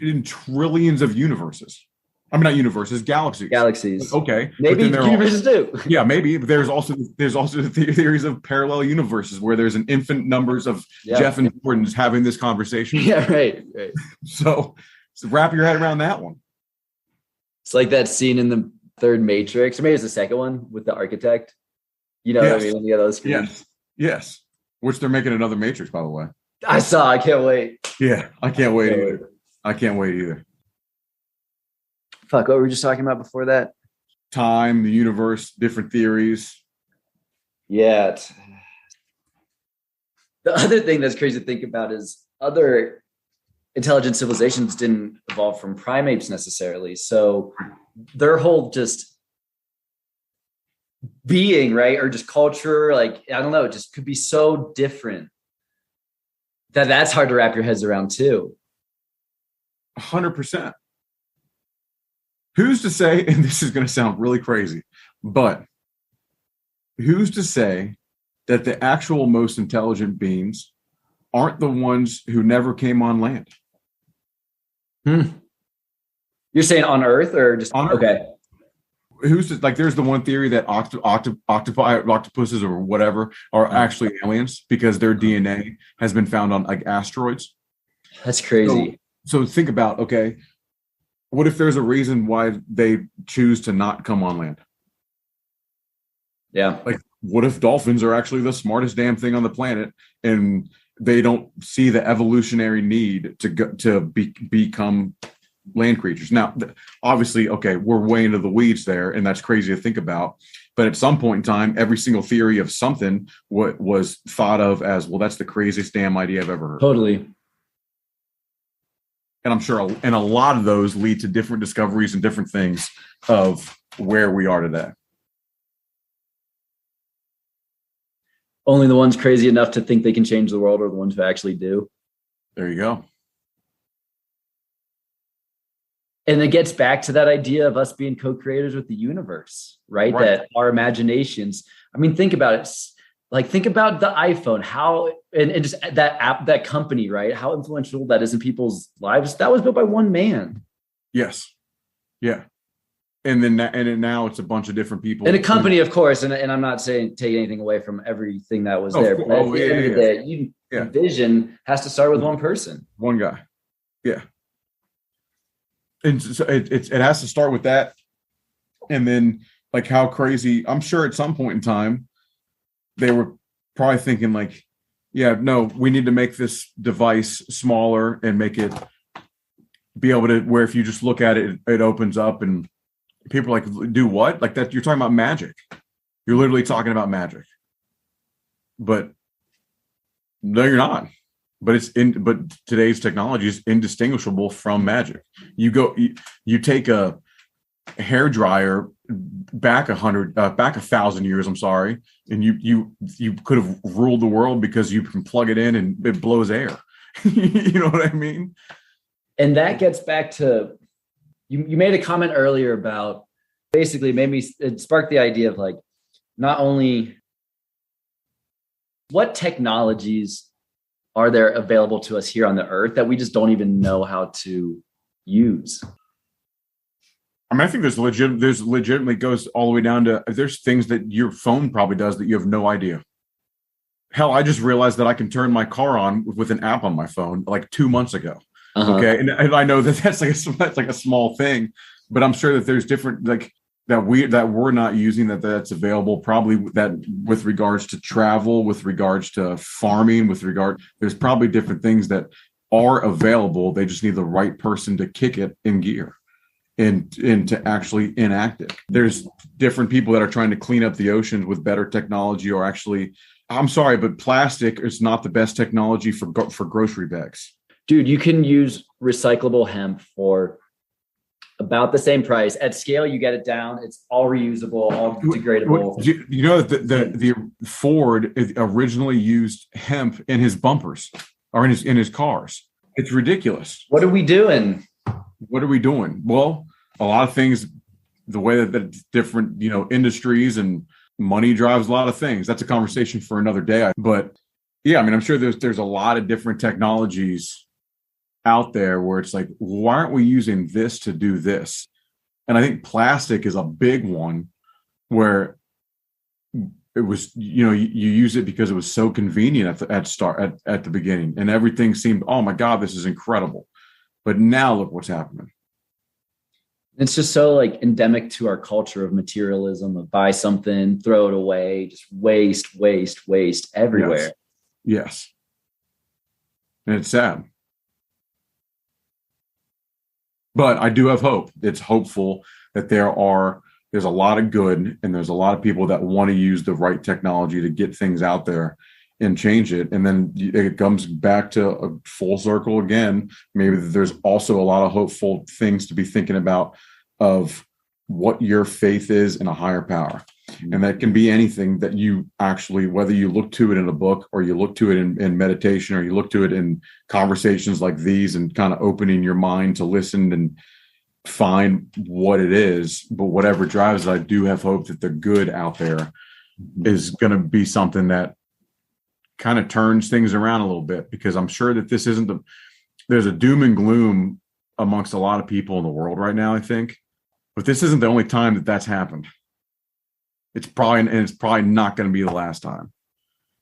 In trillions of universes. I mean, not universes, galaxies. Galaxies. Okay. Maybe universes too. Yeah, maybe. But there's also the theories of parallel universes where there's an infinite numbers of Jeff and Jordans having this conversation. Yeah, right. So wrap your head around that one. It's like that scene in the third Matrix, or maybe it's the second one with the architect. You know what I mean? When you get those screens. Yes. Which they're making another Matrix, by the way. I can't wait. Yeah, I can't wait either. I can't wait either. Fuck, what were we just talking about before that? Time, the universe, different theories. Yeah. The other thing that's crazy to think about is other intelligent civilizations didn't evolve from primates necessarily. So their whole just being, right, or just culture, like, I don't know, it just could be so different that's hard to wrap your heads around too. 100%. Who's to say, and this is going to sound really crazy, but who's to say that the actual most intelligent beings aren't the ones who never came on land? You're saying on Earth or just on Earth? Okay. Who's to, like? There's the one theory that octopuses or whatever are actually aliens because their DNA has been found on like asteroids. That's crazy. So think about, okay, what if there's a reason why they choose to not come on land? Yeah. Like, what if dolphins are actually the smartest damn thing on the planet and they don't see the evolutionary need to become land creatures? Now, obviously, okay, we're way into the weeds there, and that's crazy to think about. But at some point in time, every single theory of something was thought of as, well, that's the craziest damn idea I've ever heard. Totally. And I'm sure, and a lot of those lead to different discoveries and different things of where we are today. Only the ones crazy enough to think they can change the world are the ones who actually do. There you go. And it gets back to that idea of us being co-creators with the universe, right? That our imaginations, I mean, think about it. Like, think about the iPhone, how, and just that app, that company, right? How influential that is in people's lives. That was built by one man. Yes. Yeah. And then now it's a bunch of different people. And a company, of course. And I'm not saying take anything away from everything that was there. But at the end of the day, vision has to start with one person. One guy. Yeah. And so it has to start with that. And then, like, how crazy, I'm sure at some point in time, they were probably thinking like, yeah, no, we need to make this device smaller and make it be able to, where if you just look at it, it opens up, and people are like, do what? Like that, you're talking about magic. You're literally talking about magic. But no, you're not. But but today's technology is indistinguishable from magic. You take a hair dryer back 1,000 years, I'm sorry, and you could have ruled the world because you can plug it in and it blows air. You know what I mean? And that gets back to, you made a comment earlier about, basically it sparked the idea of like, not only what technologies are there available to us here on the earth that we just don't even know how to use? I mean, I think there's legitimately goes all the way down to, there's things that your phone probably does that you have no idea. Hell, I just realized that I can turn my car on with an app on my phone like 2 months ago. Uh-huh. Okay. And I know that's like a small thing, but I'm sure that there's different, like, that we're not using that's available, probably that with regards to travel, with regards to farming, there's probably different things that are available. They just need the right person to kick it in gear and to actually enact it. There's different people that are trying to clean up the oceans with better technology, or actually, I'm sorry, but plastic is not the best technology for grocery bags. Dude, you can use recyclable hemp for about the same price. At scale, you get it down. It's all reusable, all degradable. You know that the Ford originally used hemp in his bumpers or in his cars. It's ridiculous. What are we doing? Well, a lot of things, the way that different, industries and money drives a lot of things. That's a conversation for another day. But yeah, I mean, I'm sure there's a lot of different technologies out there where it's like, why aren't we using this to do this? And I think plastic is a big one where it was, you use it because it was so convenient at the beginning, and everything seemed, oh my God, this is incredible. But now look what's happening. It's just so like endemic to our culture of materialism, of buy something, throw it away, just waste everywhere. Yes. And it's sad. But I do have hope. It's hopeful that there's a lot of good, and there's a lot of people that want to use the right technology to get things out there and change it. And then it comes back to a full circle again. Maybe there's also a lot of hopeful things to be thinking about of what your faith is in a higher power. And that can be anything that you actually, whether you look to it in a book, or you look to it in meditation, or you look to it in conversations like these, and kind of opening your mind to listen and find what it is. But whatever drives it, I do have hope that the good out there is going to be something that kind of turns things around a little bit, because I'm sure that this isn't there's a doom and gloom amongst a lot of people in the world right now, I think, but this isn't the only time that that's happened. It's probably not going to be the last time.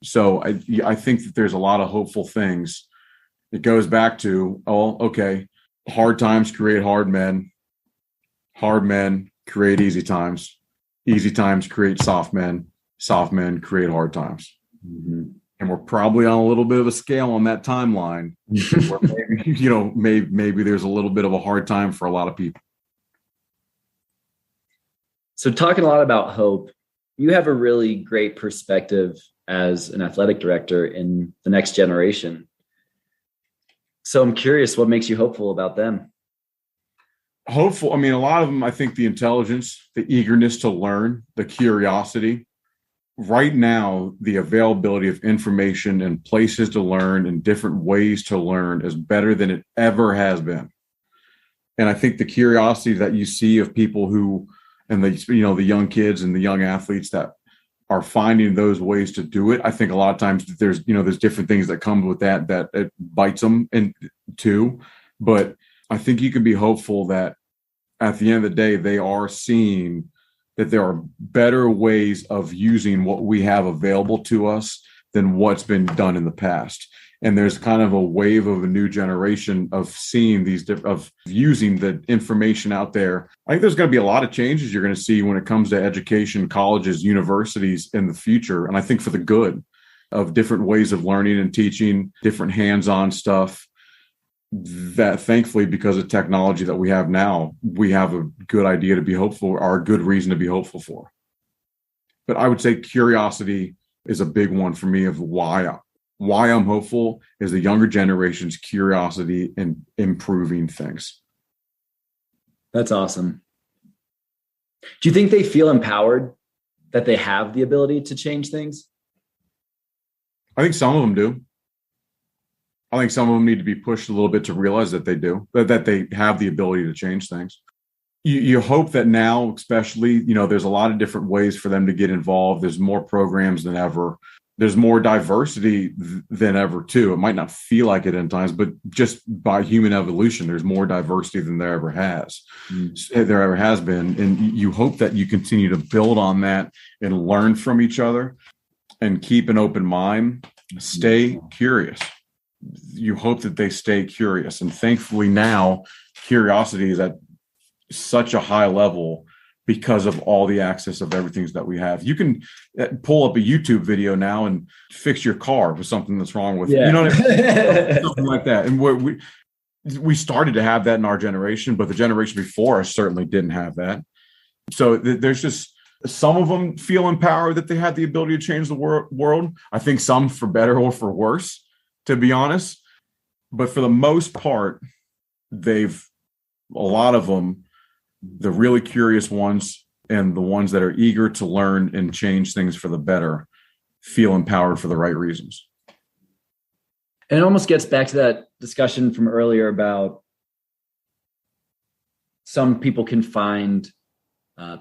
So I think that there's a lot of hopeful things. It goes back to, okay, hard times create hard men create easy times create soft men create hard times. Mm-hmm. And we're probably on a little bit of a scale on that timeline where maybe there's a little bit of a hard time for a lot of people. So talking a lot about hope, you have a really great perspective as an athletic director in the next generation. So I'm curious, what makes you hopeful about them? Hopeful. I mean, a lot of them, I think the intelligence, the eagerness to learn, the curiosity. Right now, the availability of information and places to learn and different ways to learn is better than it ever has been. And I think the curiosity that you see of people who, and the young kids and the young athletes that are finding those ways to do it. I think a lot of times there's different things that come with that it bites them too. But I think you can be hopeful that at the end of the day, they are seeing that there are better ways of using what we have available to us than what's been done in the past. And there's kind of a wave of a new generation of seeing of using the information out there. I think there's going to be a lot of changes you're going to see when it comes to education, colleges, universities in the future. And I think for the good of different ways of learning and teaching, different hands-on stuff, that thankfully, because of technology that we have now, we have a good idea to be hopeful, or a good reason to be hopeful for. But I would say curiosity is a big one for me of why I'm hopeful is the younger generation's curiosity in improving things. That's awesome. Do you think they feel empowered, that they have the ability to change things? I think some of them do. I think some of them need to be pushed a little bit to realize that they do, that they have the ability to change things. You hope that now, especially, there's a lot of different ways for them to get involved. There's more programs than ever. There's more diversity than ever, too. It might not feel like it in times, but just by human evolution, there's more diversity than there ever has. There ever has been. And you hope that you continue to build on that and learn from each other and keep an open mind. Stay curious. You hope that they stay curious. And thankfully now, curiosity is at such a high level because of all the access of everything that we have. You can pull up a YouTube video now and fix your car with something that's wrong with it. You know what I mean? Something like that. And we started to have that in our generation, but the generation before us certainly didn't have that. So there's just some of them feel empowered that they have the ability to change the world. I think some for better or for worse, to be honest. But for the most part, a lot of them, the really curious ones and the ones that are eager to learn and change things for the better, feel empowered for the right reasons. And it almost gets back to that discussion from earlier about some people can find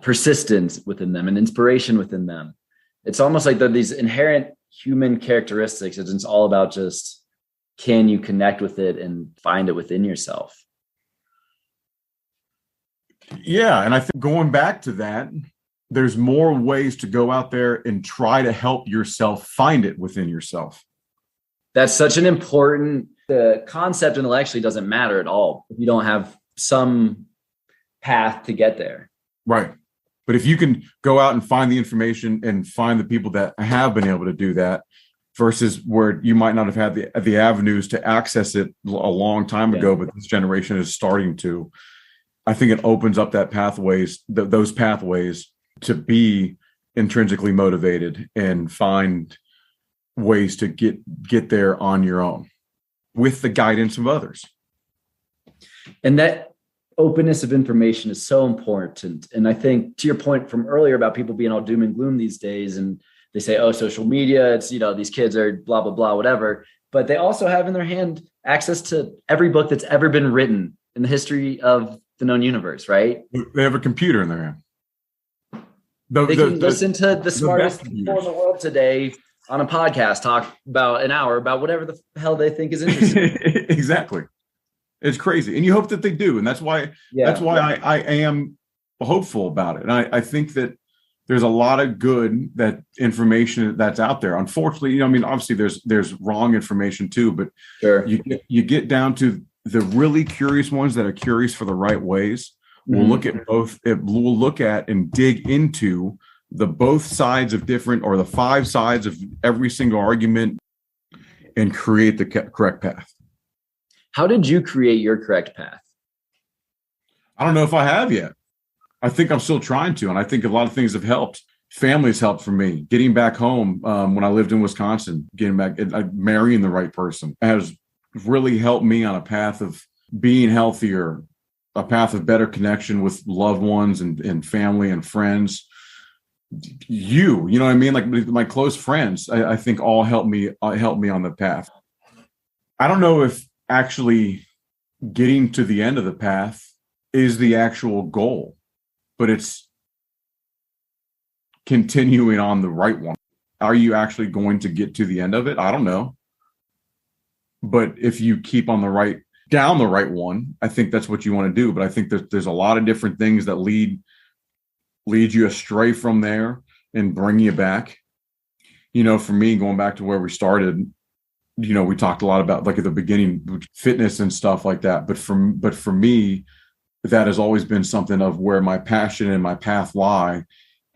persistence within them and inspiration within them. It's almost like these inherent human characteristics. It's all about just, can you connect with it and find it within yourself? Yeah. And I think going back to that, there's more ways to go out there and try to help yourself find it within yourself. That's such an important the concept intellectually doesn't matter at all if you don't have some path to get there. Right. But if you can go out and find the information and find the people that have been able to do that versus where you might not have had the avenues to access it a long time ago, but this generation is starting to, I think it opens up that those pathways to be intrinsically motivated and find ways to get there on your own with the guidance of others. And that openness of information is so important. And I think to your point from earlier about people being all doom and gloom these days, and they say, oh, social media, it's, these kids are blah, blah, blah, whatever. But they also have in their hand access to every book that's ever been written in the history of the known universe, right? They have a computer in their hand. They can listen to the smartest people in the world today on a podcast, talk about an hour about whatever the hell they think is interesting. Exactly. It's crazy. And you hope that they do. And that's why I am hopeful about it. And I think that there's a lot of good that information that's out there. Unfortunately, obviously there's wrong information too, but sure. You get down to the really curious ones that are curious for the right ways. We'll look at both. We'll look at and dig into the both sides of different, or the five sides of every single argument, and create the correct path. How did you create your correct path? I don't know if I have yet. I think I'm still trying to, and I think a lot of things have helped. Family's helped for me. Getting back home when I lived in Wisconsin, getting back, marrying the right person has really helped me on a path of being healthier, a path of better connection with loved ones and family and friends. You know what I mean? Like my close friends, I think all helped me on the path. I don't know if actually getting to the end of the path is the actual goal, but it's continuing on the right one. Are you actually going to get to the end of it? I don't know. But if you keep on down the right one, I think that's what you want to do. But I think that there's a lot of different things that lead you astray from there and bring you back. For me, going back to where we started, we talked a lot about, like, at the beginning, fitness and stuff like that. But for me, that has always been something of where my passion and my path lie,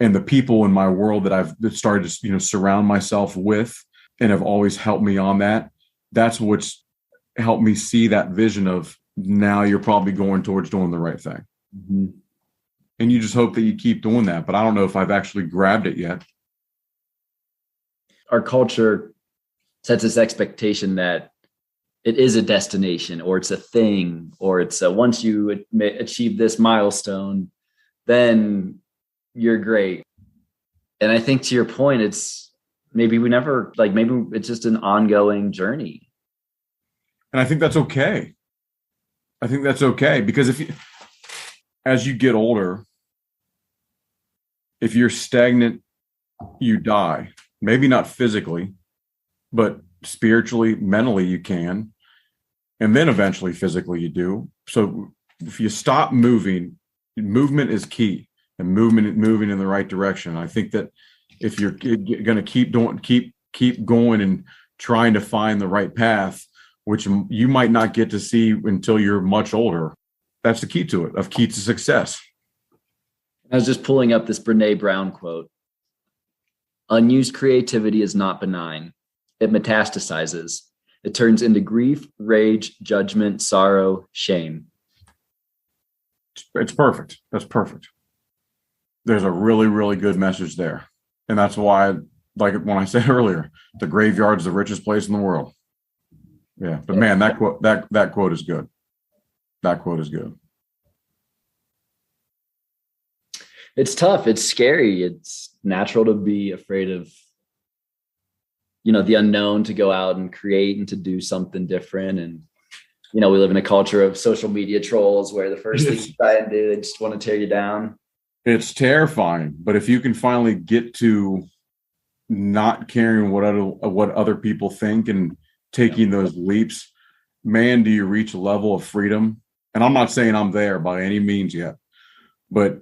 and the people in my world that I've started to, surround myself with and have always helped me on that. That's what's helped me see that vision of, now you're probably going towards doing the right thing. Mm-hmm. And you just hope that you keep doing that. But I don't know if I've actually grabbed it yet. Our culture sets this expectation that it is a destination, or it's a thing, or it's once you achieve this milestone, then you're great. And I think to your point, it's maybe it's just an ongoing journey. And I think that's okay. Because as you get older, if you're stagnant, you die. Maybe not physically, but spiritually, mentally you can. And then eventually physically you do. So if you stop moving, movement is key, and moving in the right direction. I think that if you're going to keep going and trying to find the right path, which you might not get to see until you're much older, that's the key to it, key to success. I was just pulling up this Brené Brown quote. Unused creativity is not benign. It metastasizes. It turns into grief, rage, judgment, sorrow, shame. It's perfect. That's perfect. There's a really, really good message there. And that's why, like when I said earlier, the graveyard's the richest place in the world. Yeah. But man, that quote is good. That quote is good. It's tough. It's scary. It's natural to be afraid of, the unknown, to go out and create and to do something different. And, we live in a culture of social media trolls where the first thing you try and do, they just want to tear you down. It's terrifying. But if you can finally get to not caring what other people think and taking those leaps, man, do you reach a level of freedom. And I'm not saying I'm there by any means yet, but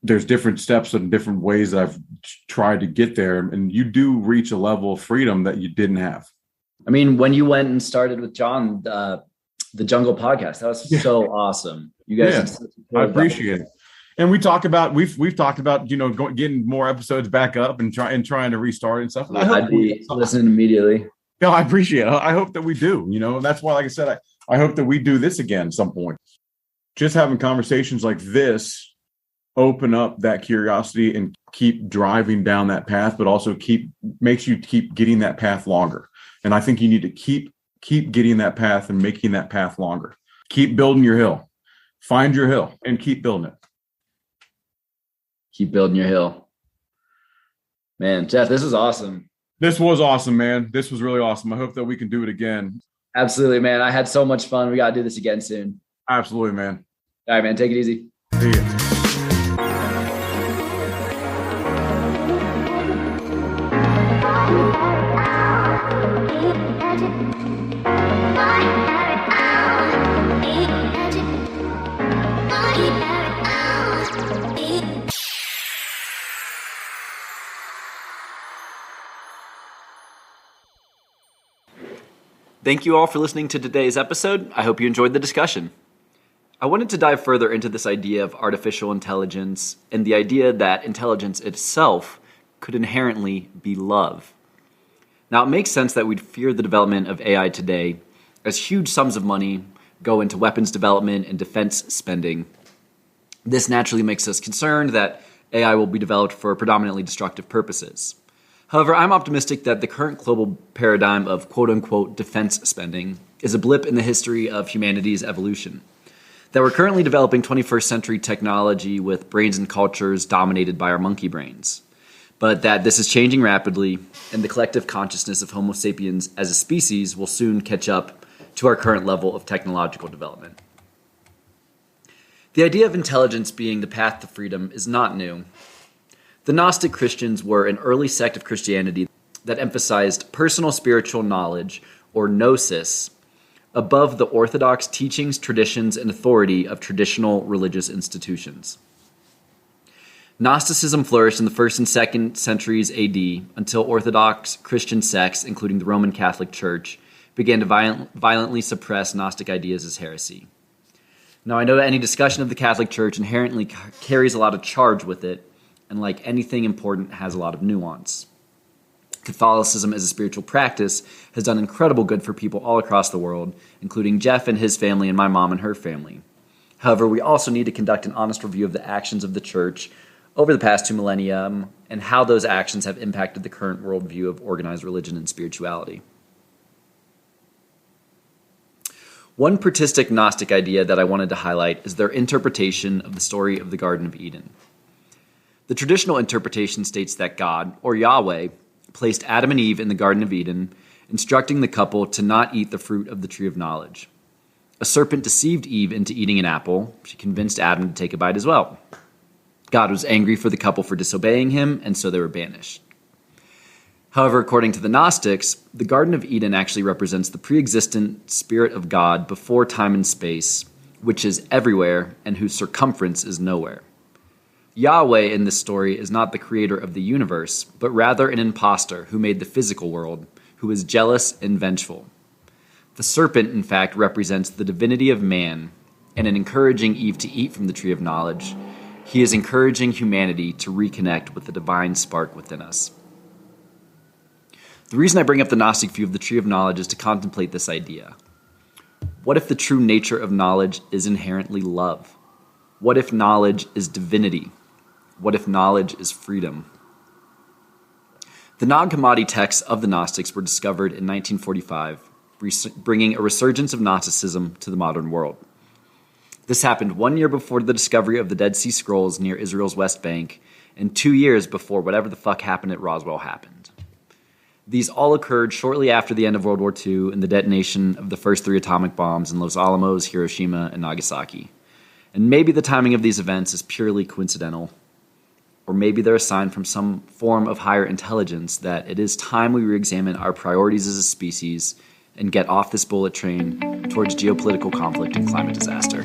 there's different steps and different ways that I've tried to get there. And you do reach a level of freedom that you didn't have. I mean, when you went and started with John, the Jungle podcast, that was so awesome. You guys, I appreciate it. And we've talked about, getting more episodes back up and trying to restart and stuff. And I'd be listening immediately. No, I appreciate it. I hope that we do, and that's why, like I said, I hope that we do this again at some point. Just having conversations like this open up that curiosity and keep driving down that path, but also makes you keep getting that path longer. And I think you need to keep getting that path and making that path longer. Keep building your hill. Find your hill and keep building it. Keep building your hill. Man, Jeff, this was awesome. This was awesome, man. This was really awesome. I hope that we can do it again. Absolutely, man. I had so much fun. We got to do this again soon. Absolutely, man. All right, man. Take it easy. See ya. Thank you all for listening to today's episode. I hope you enjoyed the discussion. I wanted to dive further into this idea of artificial intelligence and the idea that intelligence itself could inherently be love. Now, it makes sense that we'd fear the development of AI today, as huge sums of money go into weapons development and defense spending. This naturally makes us concerned that AI will be developed for predominantly destructive purposes. However, I'm optimistic that the current global paradigm of quote-unquote defense spending is a blip in the history of humanity's evolution. That we're currently developing 21st century technology with brains and cultures dominated by our monkey brains. But that this is changing rapidly, and the collective consciousness of Homo sapiens as a species will soon catch up to our current level of technological development. The idea of intelligence being the path to freedom is not new. The Gnostic Christians were an early sect of Christianity that emphasized personal spiritual knowledge, or gnosis, above the orthodox teachings, traditions, and authority of traditional religious institutions. Gnosticism flourished in the 1st and 2nd centuries AD until Orthodox Christian sects, including the Roman Catholic Church, began to violently suppress Gnostic ideas as heresy. Now, I know that any discussion of the Catholic Church inherently carries a lot of charge with it, and like anything important, has a lot of nuance. Catholicism as a spiritual practice has done incredible good for people all across the world, including Jeff and his family and my mom and her family. However, we also need to conduct an honest review of the actions of the Church over the past 2 millennia and how those actions have impacted the current worldview of organized religion and spirituality. One patristic Gnostic idea that I wanted to highlight is their interpretation of the story of the Garden of Eden. The traditional interpretation states that God, or Yahweh, placed Adam and Eve in the Garden of Eden, instructing the couple to not eat the fruit of the tree of knowledge. A serpent deceived Eve into eating an apple. She convinced Adam to take a bite as well. God was angry for the couple for disobeying him, and so they were banished. However, according to the Gnostics, the Garden of Eden actually represents the pre-existent Spirit of God before time and space, which is everywhere and whose circumference is nowhere. Yahweh in this story is not the creator of the universe, but rather an impostor who made the physical world, who is jealous and vengeful. The serpent, in fact, represents the divinity of man, and in encouraging Eve to eat from the tree of knowledge, he is encouraging humanity to reconnect with the divine spark within us. The reason I bring up the Gnostic view of the tree of knowledge is to contemplate this idea. What if the true nature of knowledge is inherently love? What if knowledge is divinity? What if knowledge is freedom? The Nag Hammadi texts of the Gnostics were discovered in 1945, bringing a resurgence of Gnosticism to the modern world. This happened 1 year before the discovery of the Dead Sea Scrolls near Israel's West Bank, and 2 years before whatever the fuck happened at Roswell happened. These all occurred shortly after the end of World War II and the detonation of the first 3 atomic bombs in Los Alamos, Hiroshima, and Nagasaki. And maybe the timing of these events is purely coincidental, or maybe they're a sign from some form of higher intelligence that it is time we re-examine our priorities as a species and get off this bullet train towards geopolitical conflict and climate disaster.